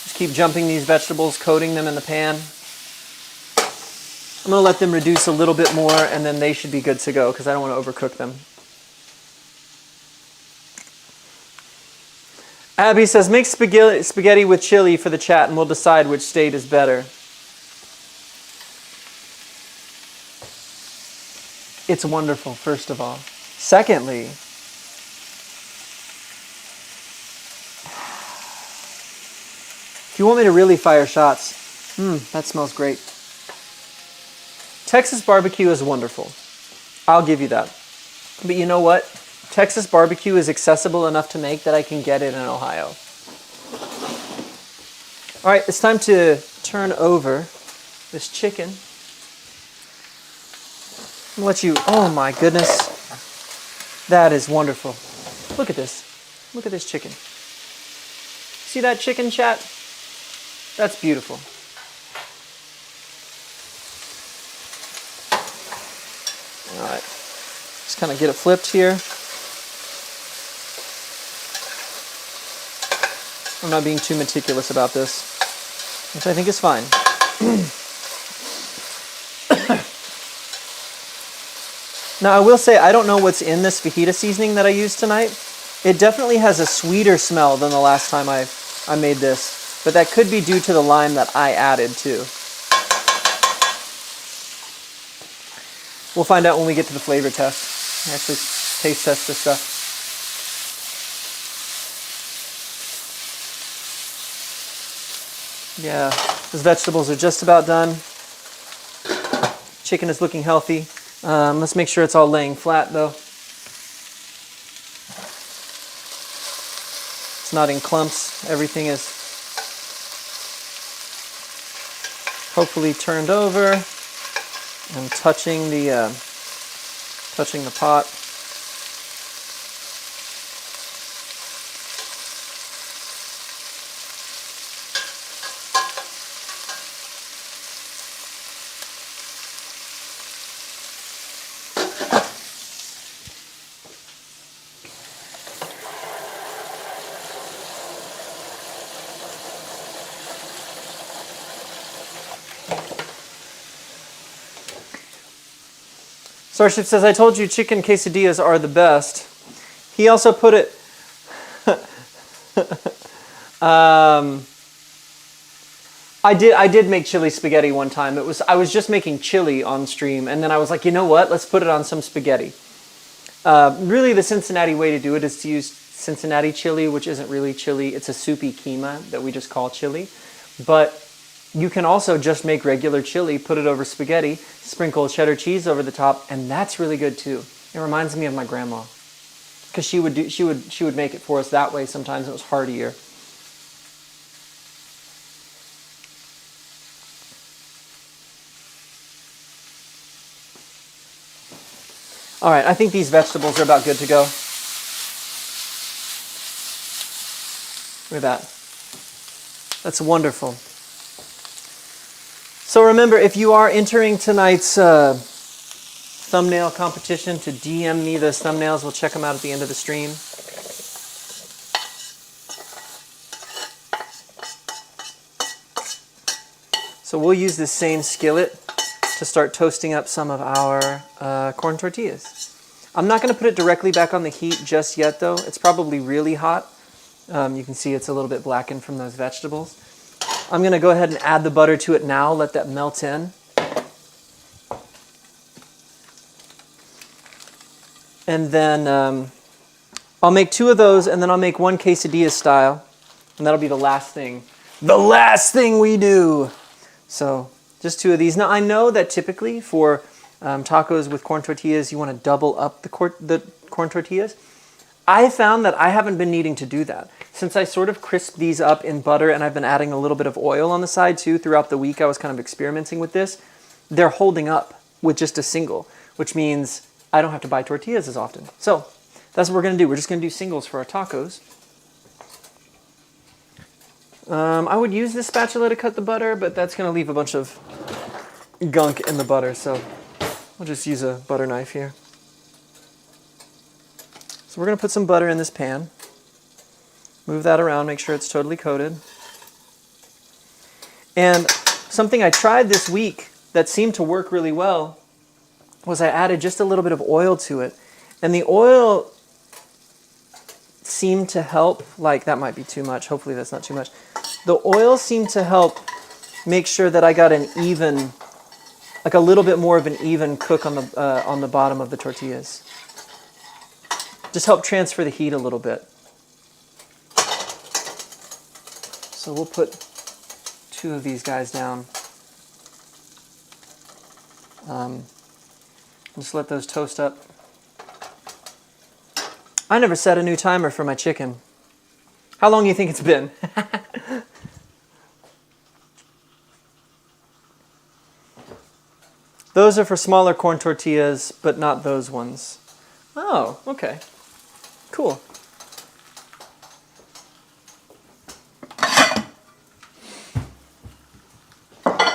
Just keep jumping these vegetables, coating them in the pan. I'm going to let them reduce a little bit more, and then they should be good to go because I don't want to overcook them. Abby says, make spaghetti with chili for the chat, and we'll decide which state is better. It's wonderful, first of all. Secondly, if you want me to really fire shots, that smells great. Texas barbecue is wonderful. I'll give you that. But you know what? Texas barbecue is accessible enough to make that I can get it in Ohio. All right, it's time to turn over this chicken. I'll let you, oh my goodness. That is wonderful. Look at this. Look at this chicken. See that chicken, chat? That's beautiful. All right, just kind of get it flipped here. I'm not being too meticulous about this, which I think is fine. Now, I will say, I don't know what's in this fajita seasoning that I used tonight. It definitely has a sweeter smell than the last time I made this, but that could be due to the lime that I added too. We'll find out when we get to the flavor test. Actually, taste test this stuff. Yeah, those vegetables are just about done. Chicken is looking healthy. Let's make sure it's all laying flat though. It's not in clumps. Everything is hopefully turned over and touching the pot. Starship says, I told you chicken quesadillas are the best. He also put it... I did make chili spaghetti one time. I was just making chili on stream, and then I was like, you know what? Let's put it on some spaghetti. Really, the Cincinnati way to do it is to use Cincinnati chili, which isn't really chili. It's a soupy keema that we just call chili. But you can also just make regular chili, put it over spaghetti, sprinkle cheddar cheese over the top, and that's really good too. It reminds me of my grandma, because she would make it for us that way. Sometimes it was heartier. All right, I think these vegetables are about good to go. Look at that. That's wonderful. So remember, if you are entering tonight's thumbnail competition, to DM me those thumbnails. We'll check them out at the end of the stream. So we'll use this same skillet to start toasting up some of our corn tortillas. I'm not going to put it directly back on the heat just yet, though. It's probably really hot. You can see it's a little bit blackened from those vegetables. I'm going to go ahead and add the butter to it now, let that melt in. And then I'll make 2 of those, and then I'll make 1 quesadilla style. And that'll be the last thing. The last thing we do! So just 2 of these. Now I know that typically for tacos with corn tortillas, you want to double up the corn tortillas. I found that I haven't been needing to do that. Since I sort of crisped these up in butter and I've been adding a little bit of oil on the side too throughout the week, I was kind of experimenting with this. They're holding up with just a single, which means I don't have to buy tortillas as often. So that's what we're going to do. We're just going to do singles for our tacos. I would use this spatula to cut the butter, but that's going to leave a bunch of gunk in the butter, so we'll just use a butter knife here. So we're going to put some butter in this pan. Move that around, make sure it's totally coated. And something I tried this week that seemed to work really well was I added just a little bit of oil to it. And the oil seemed to help, like that might be too much, hopefully that's not too much. The oil seemed to help make sure that I got an even, like a little bit more of an even cook on the bottom of the tortillas. Just help transfer the heat a little bit. So we'll put 2 of these guys down. Just let those toast up. I never set a new timer for my chicken. How long do you think it's been? Those are for smaller corn tortillas, but not those ones. Oh, okay. Cool.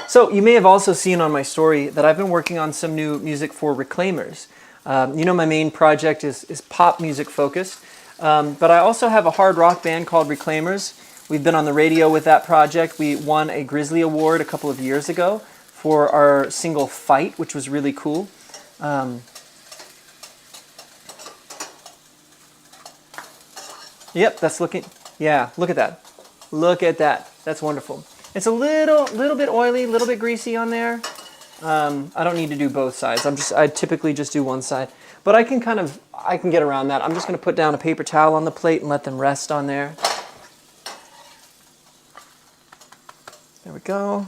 So you may have also seen on my story that I've been working on some new music for reclaimers. You know, my main project is pop music focused, but I also have a hard rock band called Reclaimers. We've been on the radio with that project. We won a Grizzly Award a couple of years ago for our single Fight, which was really cool. Yep, that's looking, yeah, look at that. Look at that. That's wonderful. It's a little bit oily, a little bit greasy on there. I don't need to do both sides. I typically just do one side. But I can get around that. I'm just going to put down a paper towel on the plate and let them rest on there. There we go.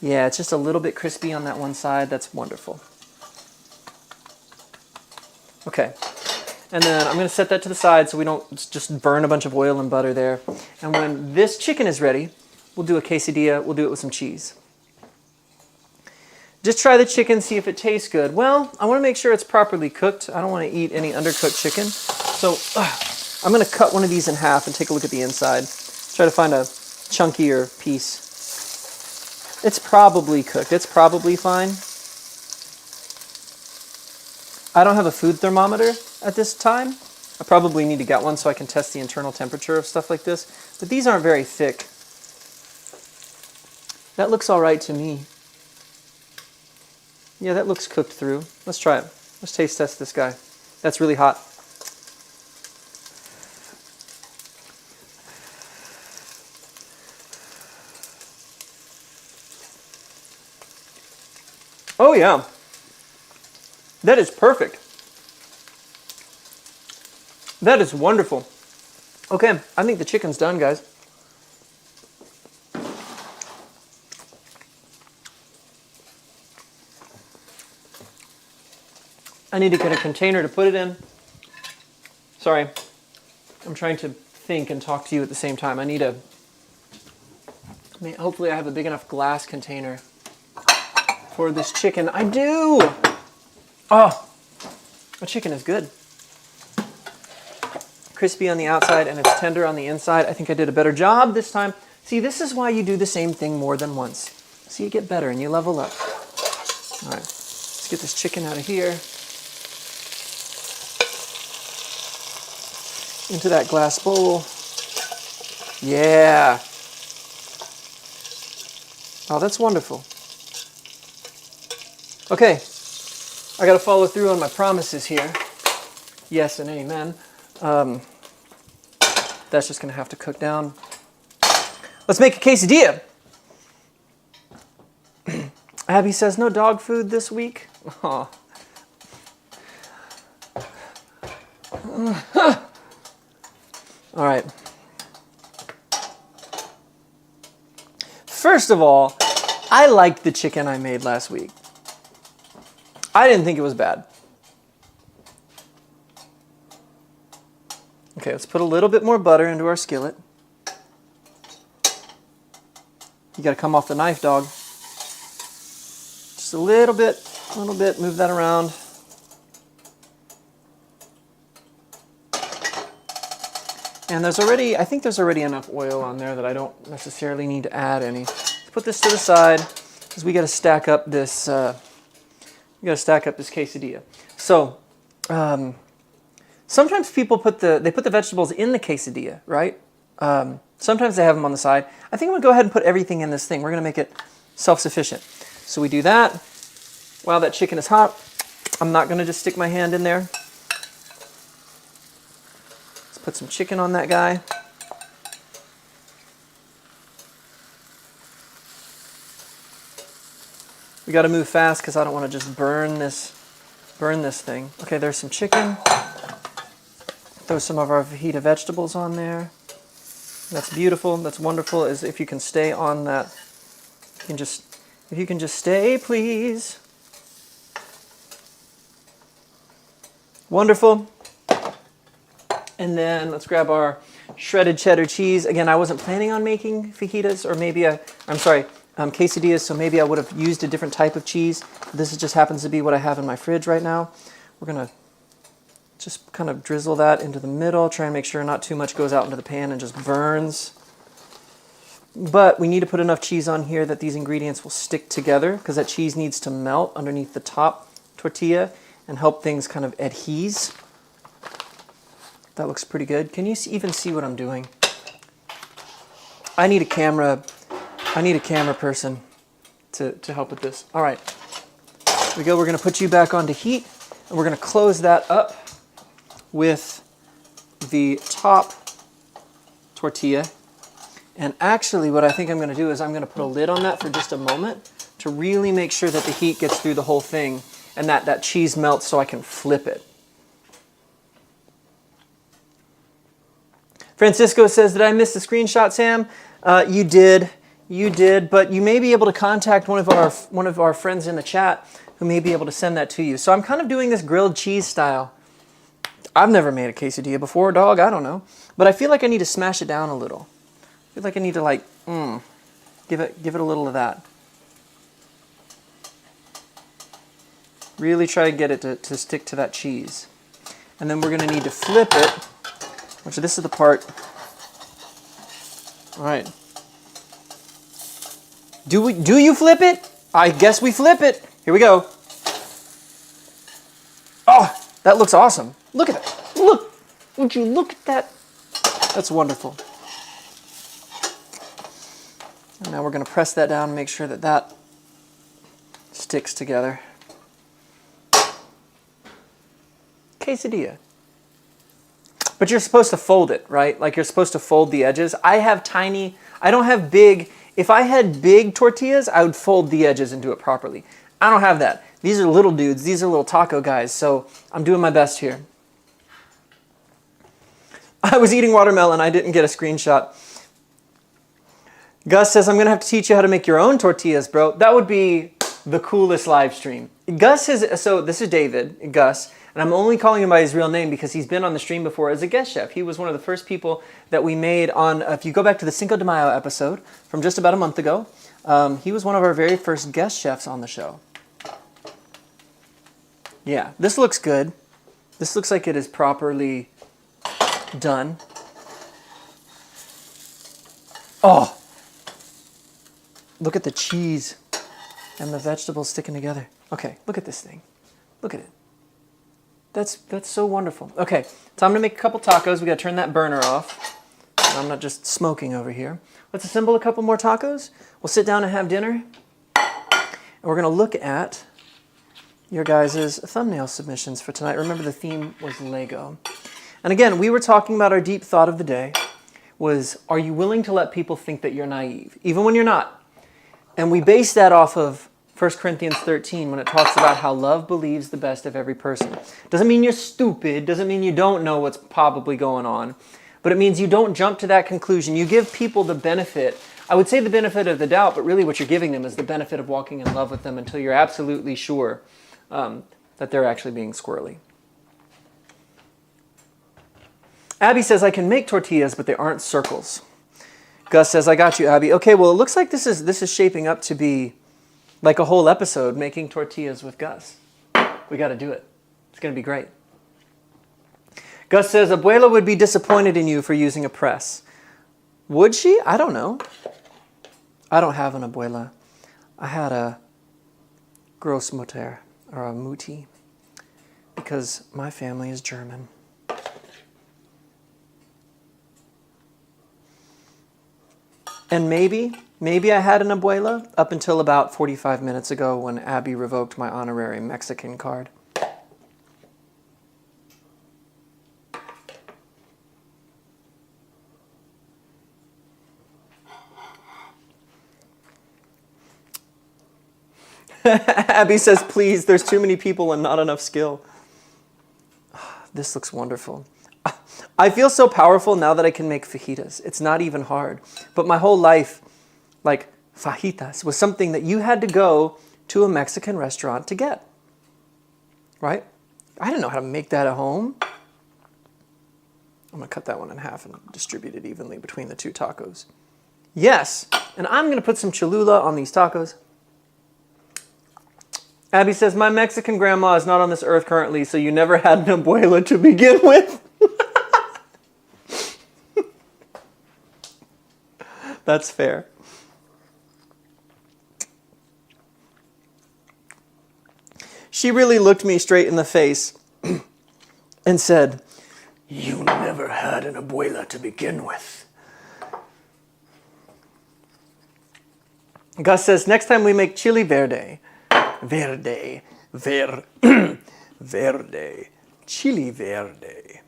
Yeah, it's just a little bit crispy on that one side. That's wonderful. Okay. And then I'm going to set that to the side so we don't just burn a bunch of oil and butter there. And when this chicken is ready, we'll do a quesadilla. We'll do it with some cheese. Just try the chicken, see if it tastes good. Well, I want to make sure it's properly cooked. I don't want to eat any undercooked chicken. So I'm going to cut one of these in half and take a look at the inside. Try to find a chunkier piece. It's probably cooked. It's probably fine. I don't have a food thermometer at this time. I probably need to get one so I can test the internal temperature of stuff like this. But these aren't very thick. That looks all right to me. Yeah, that looks cooked through. Let's try it. Let's taste test this guy. That's really hot. Oh yeah. That is perfect. That is wonderful. Okay, I think the chicken's done, guys. I need to get a container to put it in. Sorry, I'm trying to think and talk to you at the same time. Hopefully I have a big enough glass container for this chicken. I do! Oh, the chicken is good. Crispy on the outside and it's tender on the inside. I think I did a better job this time. See, this is why you do the same thing more than once. So you get better and you level up. All right, let's get this chicken out of here. Into that glass bowl. Yeah. Oh, that's wonderful. Okay, I gotta follow through on my promises here. Yes and amen. That's just gonna have to cook down. Let's make a quesadilla. Abby says no dog food this week. Oh. All right. First of all, I liked the chicken I made last week. I didn't think it was bad. Okay, let's put a little bit more butter into our skillet. You got to come off the knife, dog. Just a little bit, move that around. And I think there's already enough oil on there that I don't necessarily need to add any. Let's put this to the side because we got to stack up this. Quesadilla. So, sometimes people put the vegetables in the quesadilla, right? Sometimes they have them on the side. I think I'm gonna go ahead and put everything in this thing. We're gonna make it self-sufficient. So we do that. While that chicken is hot, I'm not gonna just stick my hand in there. Let's put some chicken on that guy. We gotta move fast because I don't want to just burn this thing. Okay, there's some chicken. Throw some of our fajita vegetables on there. That's beautiful. That's wonderful. Is if you can stay on that. If you can just stay, please. Wonderful. And then let's grab our shredded cheddar cheese. Again, I wasn't planning on making fajitas, or maybe quesadillas, so maybe I would have used a different type of cheese. This just happens to be what I have in my fridge right now. We're gonna just kind of drizzle that into the middle, try and make sure not too much goes out into the pan and just burns. But we need to put enough cheese on here that these ingredients will stick together, because that cheese needs to melt underneath the top tortilla and help things kind of adhese. That looks pretty good. Can you even see what I'm doing? I need a camera person to help with this. All right, here we go. We're gonna put you back onto heat, and we're gonna close that up with the top tortilla. And actually what I think I'm gonna do is I'm gonna put a lid on that for just a moment to really make sure that the heat gets through the whole thing and that cheese melts so I can flip it. Francisco says, did I miss the screenshot, Sam? You did, but you may be able to contact one of our friends in the chat who may be able to send that to you. So I'm kind of doing this grilled cheese style. I've never made a quesadilla before, dog, I don't know. But I feel like I need to smash it down a little. I feel like I need to give it a little of that. Really try to get it to stick to that cheese. And then we're gonna need to flip it, which this is the part. All right. Do you flip it? I guess we flip it. Here we go. Oh, that looks awesome. Look at it. Look. Would you look at that? That's wonderful. And now we're going to press that down and make sure that that sticks together. Quesadilla. But you're supposed to fold it, right? Like you're supposed to fold the edges. I don't have big. If I had big tortillas, I would fold the edges and do it properly. I don't have that. These are little dudes. These are little taco guys. So I'm doing my best here. I was eating watermelon. I didn't get a screenshot. Gus says, I'm going to have to teach you how to make your own tortillas, bro. That would be the coolest live stream. So this is David, Gus, and I'm only calling him by his real name because he's been on the stream before as a guest chef. He was one of the first people that we made on, if you go back to the Cinco de Mayo episode from just about a month ago, he was one of our very first guest chefs on the show. Yeah, this looks good. This looks like it is properly done. Oh, look at the cheese and the vegetables sticking together. Okay, look at this thing. Look at it. That's so wonderful. Okay, time to make a couple tacos. We gotta turn that burner off. I'm not just smoking over here. Let's assemble a couple more tacos. We'll sit down and have dinner. And we're gonna look at your guys' thumbnail submissions for tonight. Remember the theme was Lego. And again, we were talking about our deep thought of the day was, are you willing to let people think that you're naive, even when you're not? And we base that off of 1 Corinthians 13 when it talks about how love believes the best of every person. Doesn't mean you're stupid, doesn't mean you don't know what's probably going on, but it means you don't jump to that conclusion. You give people the benefit, I would say the benefit of the doubt, but really what you're giving them is the benefit of walking in love with them until you're absolutely sure that they're actually being squirrely. Abby says, I can make tortillas, but they aren't circles. Gus says, I got you, Abby. Okay, well, it looks like this is shaping up to be like a whole episode, making tortillas with Gus. We got to do it. It's going to be great. Gus says, Abuela would be disappointed in you for using a press. Would she? I don't know. I don't have an abuela. I had a Großmutter, or a Mutti, because my family is German. And maybe I had an abuela up until about 45 minutes ago when Abby revoked my honorary Mexican card. Abby says, please, there's too many people and not enough skill. This looks wonderful. I feel so powerful now that I can make fajitas. It's not even hard. But my whole life, like fajitas, was something that you had to go to a Mexican restaurant to get. Right? I didn't know how to make that at home. I'm going to cut that one in half and distribute it evenly between the two tacos. Yes, and I'm going to put some Cholula on these tacos. Abby says, my Mexican grandma is not on this earth currently, so you never had an abuela to begin with. That's fair. She really looked me straight in the face and said, you never had an abuela to begin with. Gus says, next time we make chili verde. Verde. Chili verde.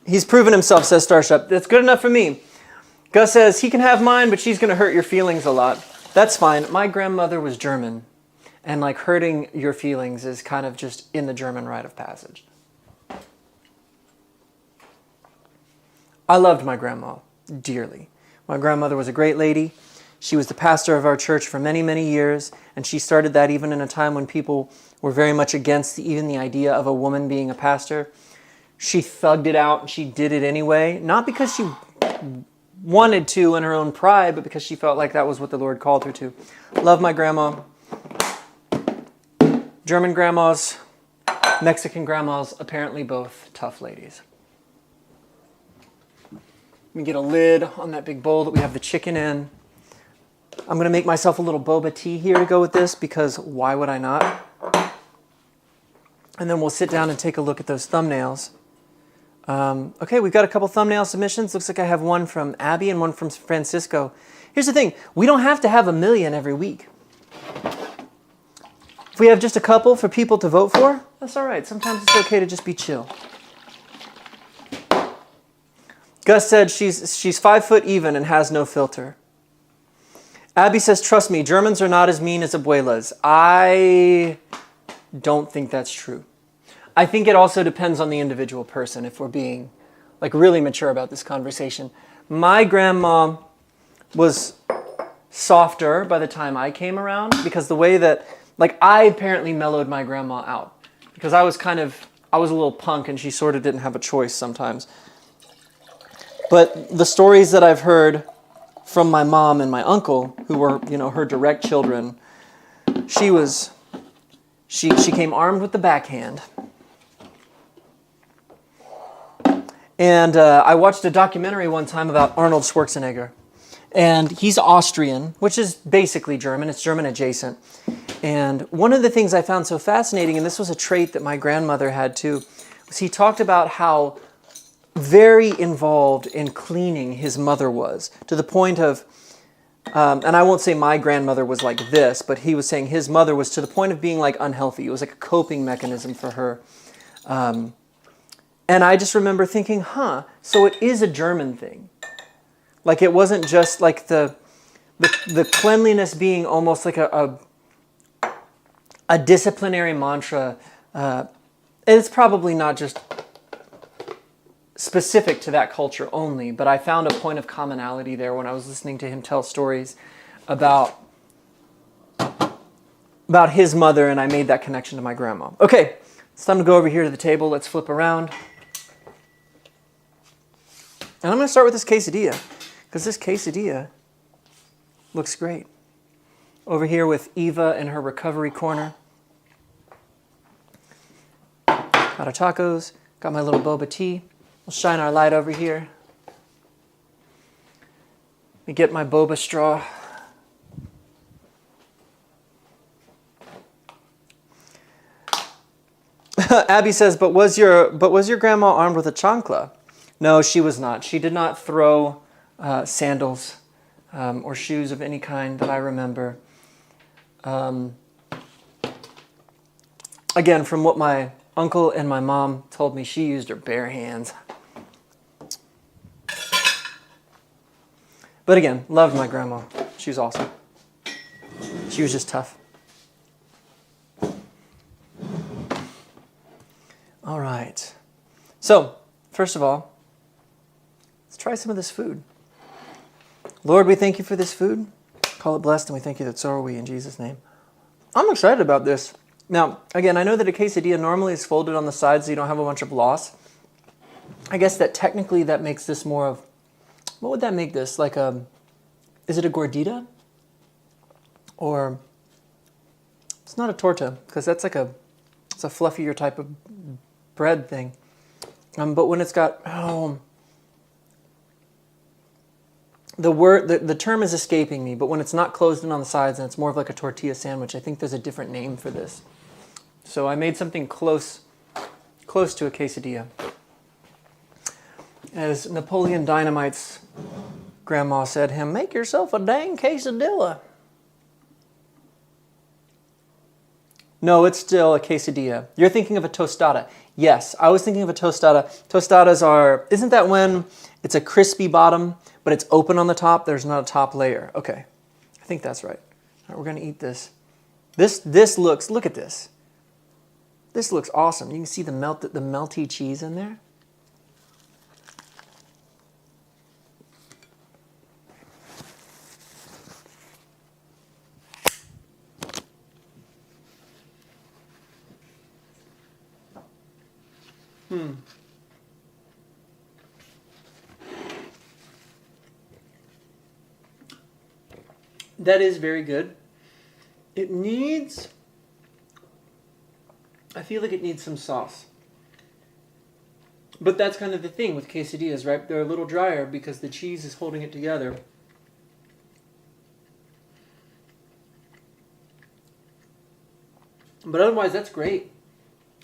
He's proven himself, says Starship. That's good enough for me. Gus says, he can have mine, but she's going to hurt your feelings a lot. That's fine. My grandmother was German. And like hurting your feelings is kind of just in the German rite of passage. I loved my grandma dearly. My grandmother was a great lady. She was the pastor of our church for many, many years. And she started that even in a time when people were very much against even the idea of a woman being a pastor. She thugged it out and she did it anyway. Not because she wanted to in her own pride, but because she felt like that was what the Lord called her to. Love my grandma. German grandmas, Mexican grandmas, apparently both tough ladies. Let me get a lid on that big bowl that we have the chicken in. I'm going to make myself a little boba tea here to go with this because why would I not? And then we'll sit down and take a look at those thumbnails. Okay, we've got a couple thumbnail submissions. Looks like I have one from Abby and one from Francisco. Here's the thing. We don't have to have 1 million every week. If we have just a couple for people to vote for, that's all right. Sometimes it's okay to just be chill. Gus said she's 5 foot even and has no filter. Abby says, trust me, Germans are not as mean as abuelas. I don't think that's true. I think it also depends on the individual person if we're being like really mature about this conversation. My grandma was softer by the time I came around because the way that, like I apparently mellowed my grandma out because I was a little punk and she sort of didn't have a choice sometimes. But the stories that I've heard from my mom and my uncle, who were, her direct children, she came armed with the backhand. And I watched a documentary one time about Arnold Schwarzenegger. And he's Austrian, which is basically German. It's German adjacent. And one of the things I found so fascinating, and this was a trait that my grandmother had too, was he talked about how very involved in cleaning his mother was, to the point of, and I won't say my grandmother was like this, but he was saying his mother was to the point of being like unhealthy. It was like a coping mechanism for her. And I just remember thinking, so it is a German thing. Like it wasn't just like the cleanliness being almost like a disciplinary mantra. It's probably not just specific to that culture only, but I found a point of commonality there when I was listening to him tell stories about his mother, and I made that connection to my grandma. Okay, it's time to go over here to the table. Let's flip around. And I'm going to start with this quesadilla, because this quesadilla looks great. Over here with Eva in her recovery corner. Got our tacos, got my little boba tea. We'll shine our light over here. Let me get my boba straw. Abby says, but was your grandma armed with a chancla? No, she was not. She did not throw sandals or shoes of any kind that I remember. Again, from what my uncle and my mom told me, she used her bare hands. But again, loved my grandma. She was awesome. She was just tough. All right. So, first of all, let's try some of this food. Lord, we thank you for this food. Call it blessed, and we thank you that so are we in Jesus' name. I'm excited about this. Now, again, I know that a quesadilla normally is folded on the sides so you don't have a bunch of loss. I guess that technically that makes this more of, what would that make this? Like is it a gordita? Or, it's not a torta, because that's like it's a fluffier type of bread thing. But when it's got, the term is escaping me, but when it's not closed in on the sides and it's more of like a tortilla sandwich, I think there's a different name for this. So I made something close to a quesadilla. As Napoleon Dynamite's grandma said to him, make yourself a dang quesadilla. No, it's still a quesadilla. You're thinking of a tostada. Yes, I was thinking of a tostada. Tostadas are, isn't that when it's a crispy bottom, but it's open on the top? There's not a top layer. Okay, I think that's right. All right, we're going to eat this. This looks, look at this. This looks awesome. You can see the melty cheese in there. That is very good. It needs, I feel like it needs some sauce. But that's kind of the thing with quesadillas, right? They're a little drier because the cheese is holding it together. But otherwise, that's great.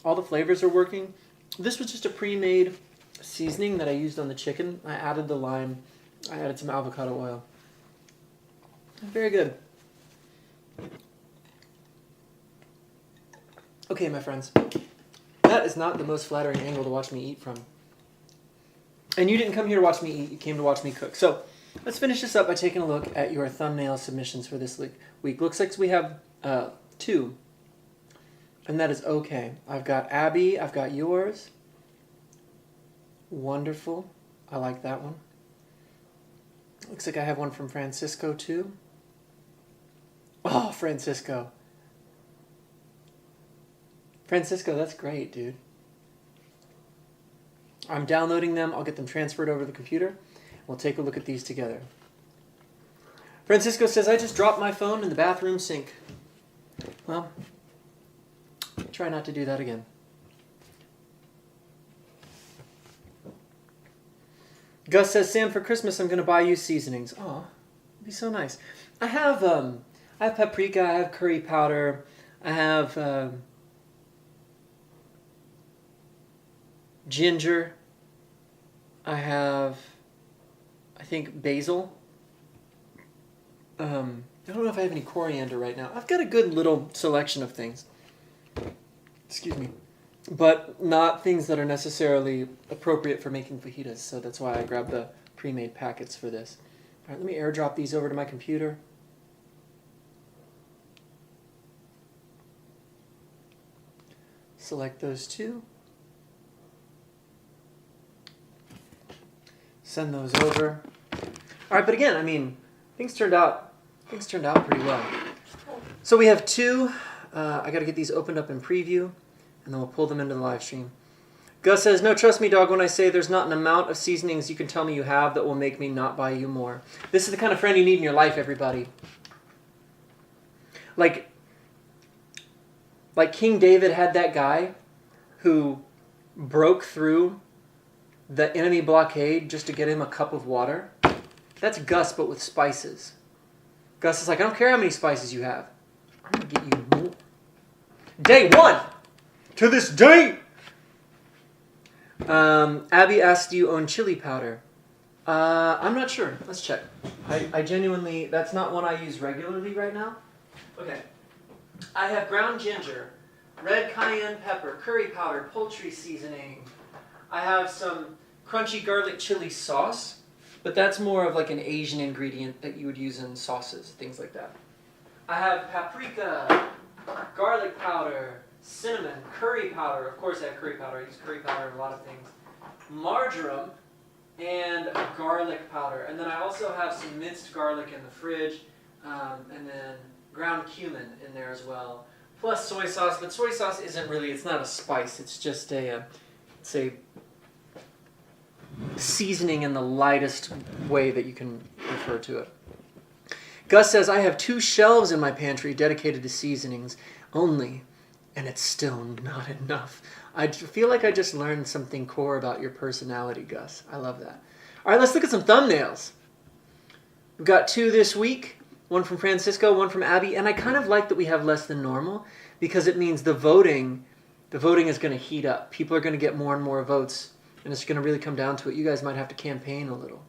All the flavors are working. This was just a pre-made seasoning that I used on the chicken. I added the lime. I added some avocado oil. Very good. Okay, my friends. That is not the most flattering angle to watch me eat from. And you didn't come here to watch me eat. You came to watch me cook. So let's finish this up by taking a look at your thumbnail submissions for this week. Looks like we have 2. And that is okay. I've got Abby. I've got yours. Wonderful. I like that one. Looks like I have one from Francisco too. Oh, Francisco. Francisco, that's great, dude. I'm downloading them. I'll get them transferred over to the computer. We'll take a look at these together. Francisco says, I just dropped my phone in the bathroom sink. Well, try not to do that again. Gus says, Sam, for Christmas I'm going to buy you seasonings. Oh, it'd be so nice. I have paprika, I have curry powder, I have ginger, I have, I think, basil. I don't know if I have any coriander right now. I've got a good little selection of things. Excuse me. But not things that are necessarily appropriate for making fajitas, so that's why I grabbed the pre-made packets for this. All right, let me airdrop these over to my computer. Select those 2. Send those over. All right, but again, I mean, things turned out pretty well. So we have 2. I got to get these opened up in preview, and then we'll pull them into the live stream. Gus says, no, trust me, dog, when I say there's not an amount of seasonings you can tell me you have that will make me not buy you more. This is the kind of friend you need in your life, everybody. Like King David had that guy who broke through the enemy blockade just to get him a cup of water. That's Gus, but with spices. Gus is like, I don't care how many spices you have. I'm going to get you more. Day one! To this day! Abby asked, do you own chili powder? I'm not sure. Let's check. I genuinely, that's not one I use regularly right now. Okay. I have ground ginger, red cayenne pepper, curry powder, poultry seasoning. I have some crunchy garlic chili sauce, but that's more of like an Asian ingredient that you would use in sauces, things like that. I have paprika, garlic powder, cinnamon, curry powder. Of course I have curry powder. I use curry powder in a lot of things. Marjoram and garlic powder. And then I also have some minced garlic in the fridge, and then ground cumin in there as well. Plus soy sauce, but soy sauce isn't really, it's not a spice. It's just it's a seasoning in the lightest way that you can refer to it. Gus says, I have 2 shelves in my pantry dedicated to seasonings only, and it's still not enough. I feel like I just learned something core about your personality, Gus. I love that. All right, let's look at some thumbnails. We've got 2 this week. One from Francisco, one from Abby. And I kind of like that we have less than normal because it means the voting is going to heat up. People are going to get more and more votes, and it's going to really come down to it. You guys might have to campaign a little.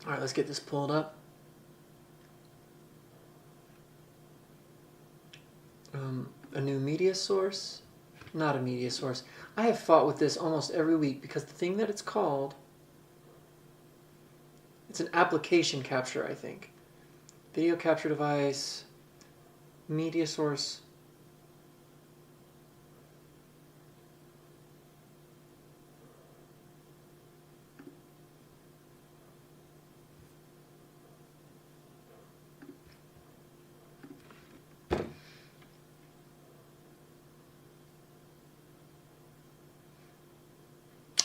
All right, let's get this pulled up. A new media source? Not a media source. I have fought with this almost every week because the thing that it's called, it's an application capture, I think. Video capture device, media source.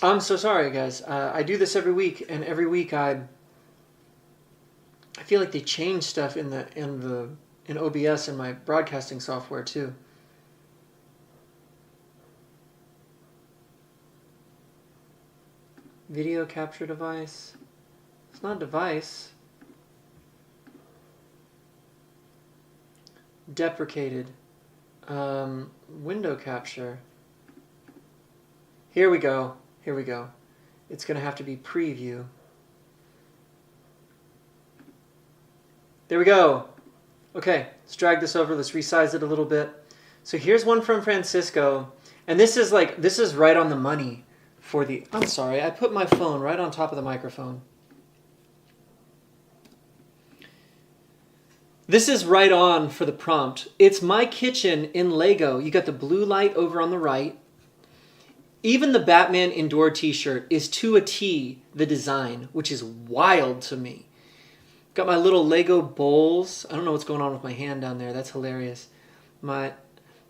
I'm so sorry, guys. I do this every week, and every week I feel like they change stuff in OBS and my broadcasting software too. Video capture device. It's not a device. Deprecated. Window capture. Here we go. Here we go. It's going to have to be preview. There we go. Okay, let's drag this over. Let's resize it a little bit. So here's one from Francisco. And this is right on the money for the... I'm sorry, I put my phone right on top of the microphone. This is right on for the prompt. It's my kitchen in Lego. You got the blue light over on the right. Even the Batman indoor t-shirt is to a T the design, which is wild to me. Got my little Lego bowls. I don't know what's going on with my hand down there. That's hilarious.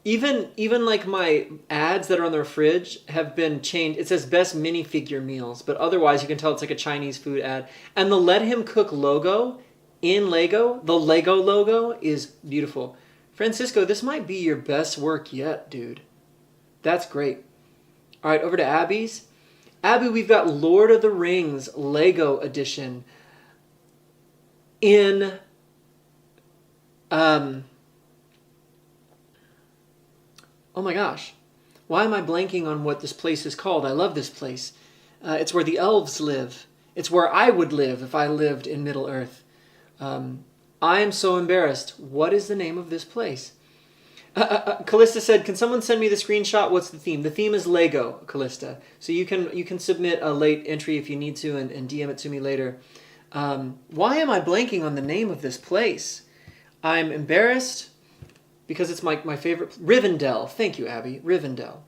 Even like my ads that are on their fridge have been changed. It says best minifigure meals, but otherwise you can tell it's like a Chinese food ad. And the Let Him Cook logo in Lego, the Lego logo, is beautiful. Francisco, this might be your best work yet, dude. That's great. All right, over to Abby's. Abby, we've got Lord of the Rings Lego edition in oh my gosh. Why am I blanking on what this place is called? I love this place. It's where the elves live. It's where I would live if I lived in Middle-earth. I am so embarrassed. What is the name of this place? Callista said, can someone send me the screenshot? What's the theme? The theme is Lego, Callista. So you can submit a late entry if you need to and DM it to me later. Why am I blanking on the name of this place? I'm embarrassed because it's my favorite. Rivendell. Thank you, Abby. Rivendell.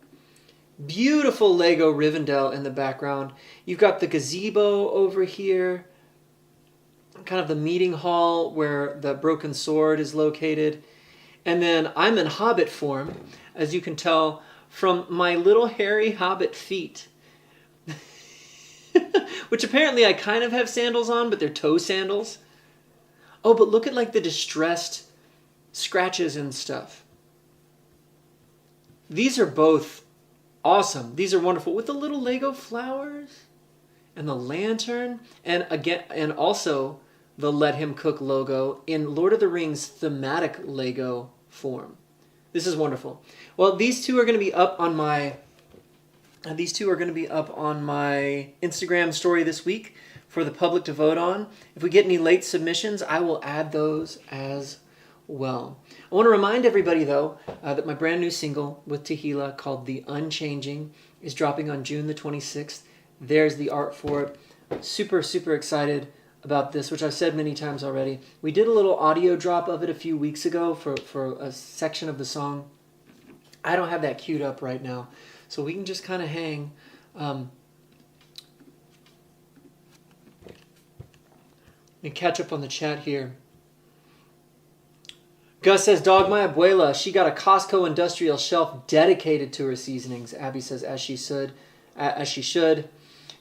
Beautiful Lego Rivendell in the background. You've got the gazebo over here. Kind of the meeting hall where the broken sword is located. And then I'm in Hobbit form, as you can tell from my little hairy hobbit feet. Which apparently I kind of have sandals on, but they're toe sandals. Oh, but look at like the distressed scratches and stuff. These are both awesome. These are wonderful with the little Lego flowers and the lantern, and again, and also the Let Him Cook logo in Lord of the Rings thematic Lego form. This is wonderful. Well, these two are going to be up on my Instagram story this week for the public to vote on. If we get any late submissions, I will add those as well. I want to remind everybody, though, that my brand new single with Tehillah called The Unchanging is dropping on June the 26th. There's the art for it. Super, super excited about this, which I've said many times already. We did a little audio drop of it a few weeks ago for a section of the song. I don't have that queued up right now, so we can just kind of hang. And catch up on the chat here. Gus says, dog, my abuela, she got a Costco industrial shelf dedicated to her seasonings. Abby says, as she should.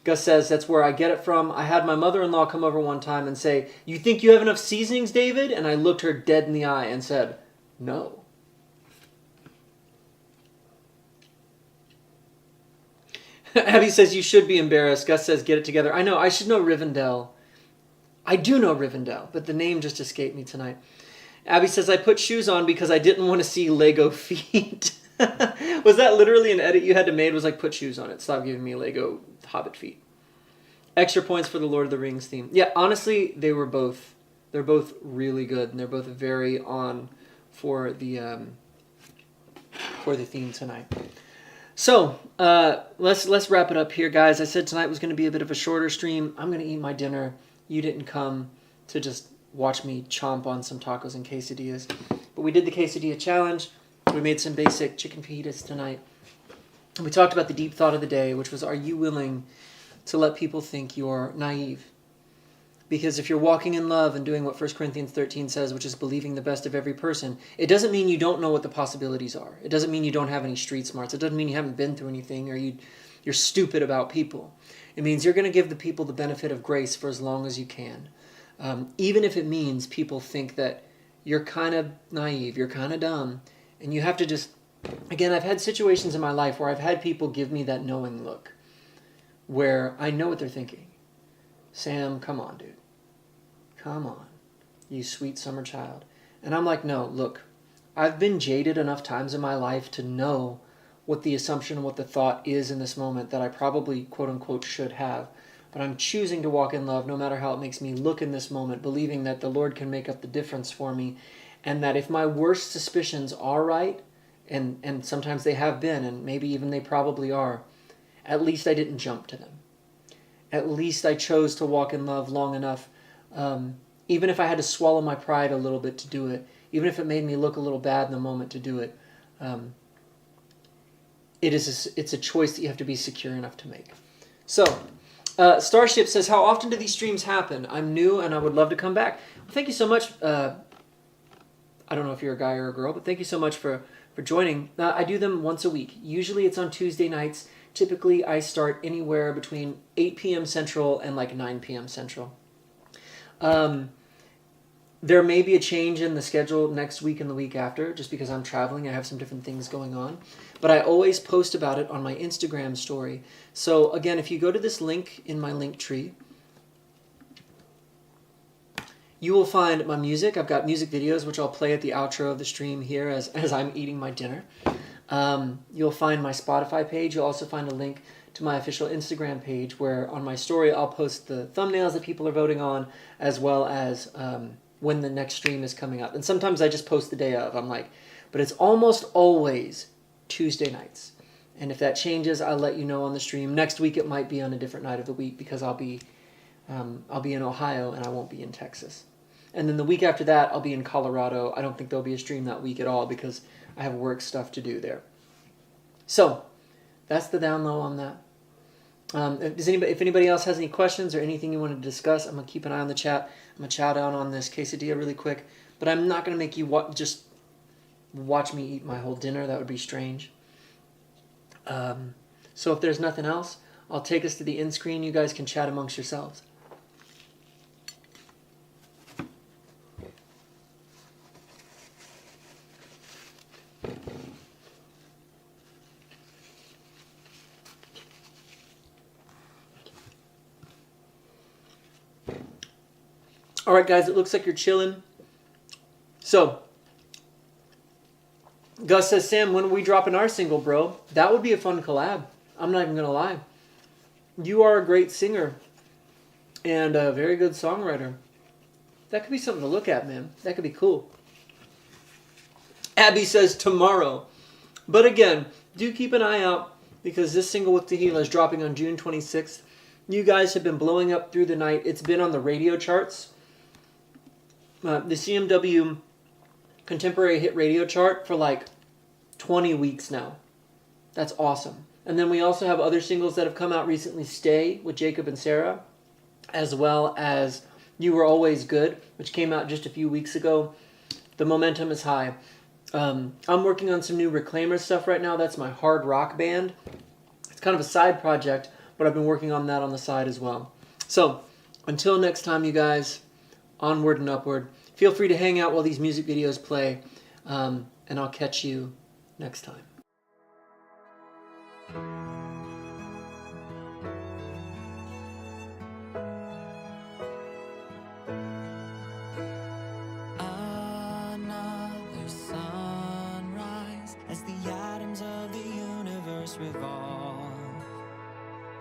Gus says, that's where I get it from. I had my mother-in-law come over one time and say, you think you have enough seasonings, David? And I looked her dead in the eye and said, no. Abby says, you should be embarrassed. Gus says, get it together. I know, I should know Rivendell. I do know Rivendell, but the name just escaped me tonight. Abby says, I put shoes on because I didn't want to see Lego feet. Was that literally an edit you had to make? Was like, put shoes on it. Stop giving me Lego Hobbit feet. Extra points for the Lord of the Rings theme. Yeah, honestly, they're both really good, and they're both very on for the theme tonight. So, let's wrap it up here, guys. I said tonight was going to be a bit of a shorter stream. I'm going to eat my dinner. You didn't come to just watch me chomp on some tacos and quesadillas. But we did the quesadilla challenge. We made some basic chicken fajitas tonight. And we talked about the deep thought of the day, which was, are you willing to let people think you're naive? Because if you're walking in love and doing what 1 Corinthians 13 says, which is believing the best of every person, it doesn't mean you don't know what the possibilities are. It doesn't mean you don't have any street smarts. It doesn't mean you haven't been through anything or you're stupid about people. It means you're going to give the people the benefit of grace for as long as you can. Even if it means people think that you're kind of naive, you're kind of dumb, and you have to just... Again, I've had situations in my life where I've had people give me that knowing look, where I know what they're thinking. Sam, come on, dude. Come on, you sweet summer child. And I'm like, no, look, I've been jaded enough times in my life to know what the assumption and what the thought is in this moment that I probably, quote unquote, should have. But I'm choosing to walk in love no matter how it makes me look in this moment, believing that the Lord can make up the difference for me, and that if my worst suspicions are right, and sometimes they have been, and maybe even they probably are, at least I didn't jump to them. At least I chose to walk in love long enough, even if I had to swallow my pride a little bit to do it, even if it made me look a little bad in the moment to do it. It's a choice that you have to be secure enough to make. So, Starship says, how often do these streams happen? I'm new and I would love to come back. Well, thank you so much. I don't know if you're a guy or a girl, but thank you so much for joining. I do them once a week. Usually it's on Tuesday nights. Typically I start anywhere between 8 p.m. Central and like 9 p.m. Central. There may be a change in the schedule next week and the week after, just because I'm traveling. I have some different things going on. But I always post about it on my Instagram story. So again, if you go to this link in my link tree, you will find my music. I've got music videos, which I'll play at the outro of the stream here as I'm eating my dinner. You'll find my Spotify page. You'll also find a link to my official Instagram page, where on my story I'll post the thumbnails that people are voting on, as well as when the next stream is coming up. And sometimes I just post the day of. I'm like, but it's almost always Tuesday nights. And if that changes, I'll let you know on the stream. Next week it might be on a different night of the week because I'll be in Ohio and I won't be in Texas. And then the week after that, I'll be in Colorado. I don't think there'll be a stream that week at all because I have work stuff to do there. So that's the down low on that. If anybody else has any questions or anything you want to discuss, I'm going to keep an eye on the chat. I'm going to chow down on this quesadilla really quick. But I'm not going to make you just watch me eat my whole dinner. That would be strange. So if there's nothing else, I'll take us to the end screen. You guys can chat amongst yourselves. All right, guys, it looks like you're chilling. So, Gus says, Sam, when are we dropping our single, bro? That would be a fun collab. I'm not even going to lie. You are a great singer and a very good songwriter. That could be something to look at, man. That could be cool. Abby says tomorrow. But again, do keep an eye out because this single with Tequila is dropping on June 26th. You guys have been blowing up through the night. It's been on the radio charts. The CMW Contemporary Hit Radio Chart for like 20 weeks now. That's awesome. And then we also have other singles that have come out recently. Stay with Jacob and Sarah, as well as You Were Always Good, which came out just a few weeks ago. The momentum is high. I'm working on some new Reclaimer stuff right now. That's my hard rock band. It's kind of a side project, but I've been working on that on the side as well. So, until next time, you guys, onward and upward. Feel free to hang out while these music videos play, and I'll catch you next time. Another sunrise as the atoms of the universe revolve.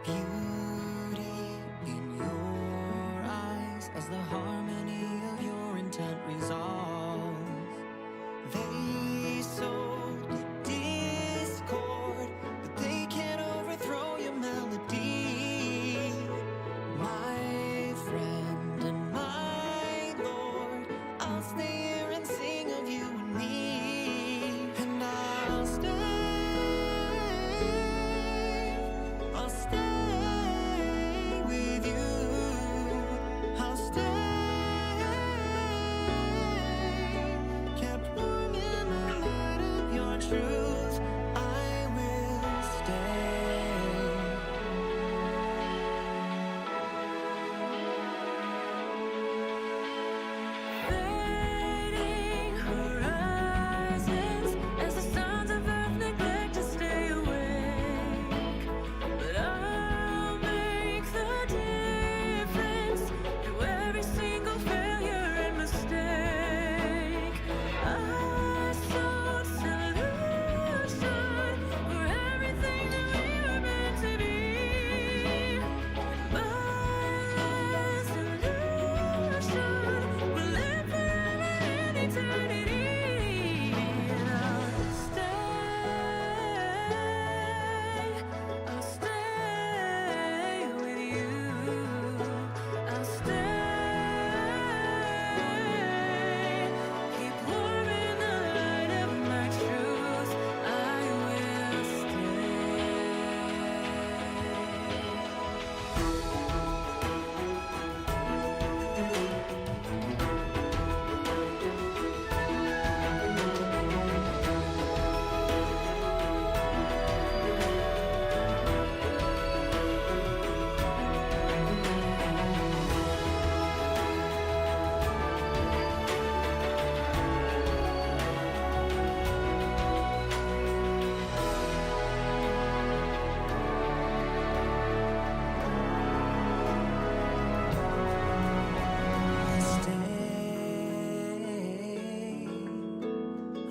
Beauty in your eyes as the harmony of your intent resolve. They sold discord, but they can't overthrow your melody. My friend and my lord, I'll stay here and sing of you and me. And I'll stay with you. I'll stay. Kept warm in the light of your truth. I will stay. Fading horizons as the sounds of earth neglect to stay awake. But I'll make the difference through every single failure and mistake. I sought solution for everything that we were meant to be. My resolution will live forever in eternity. And I'll stay with you. I'll stay. Keep warm in the light of my truth. I will stay.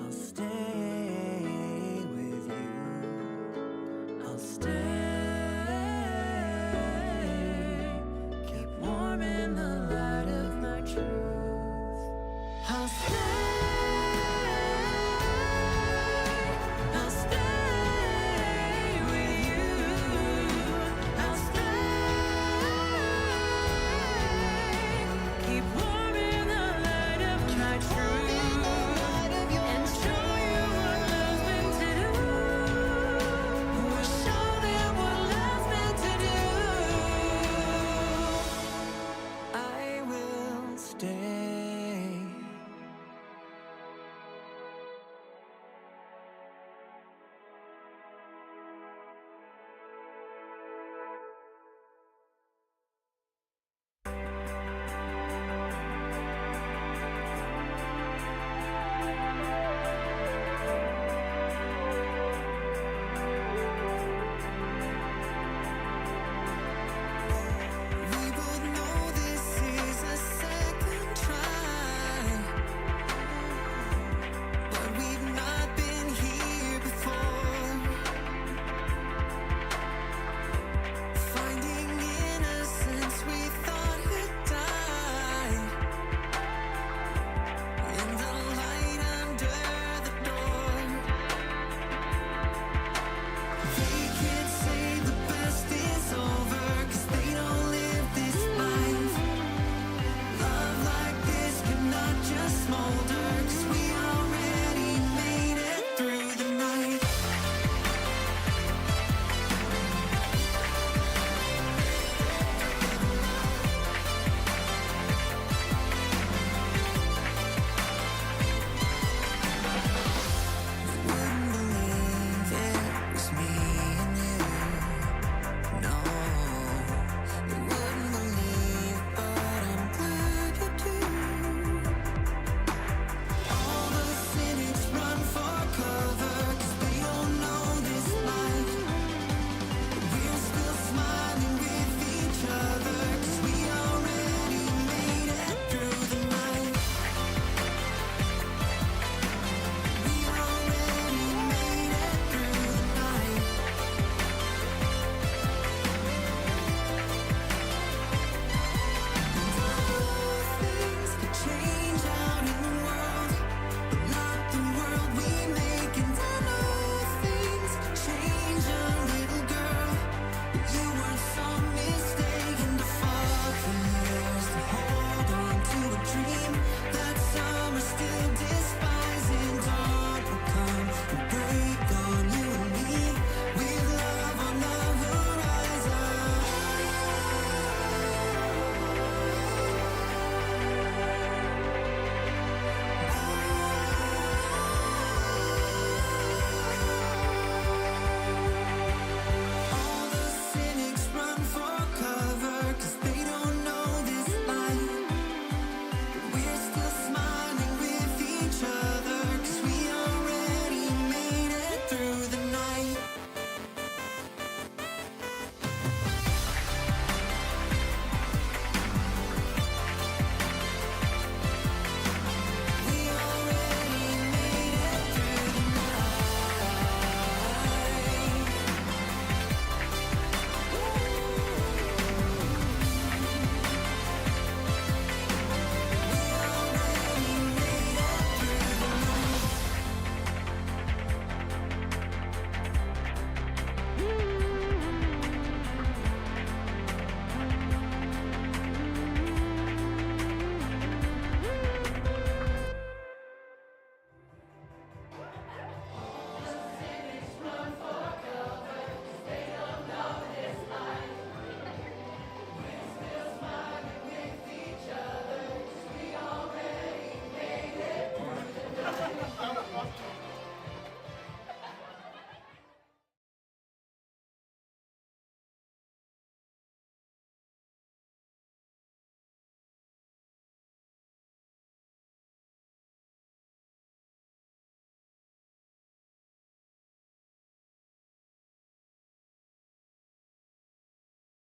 I'll stay with you. I'll stay.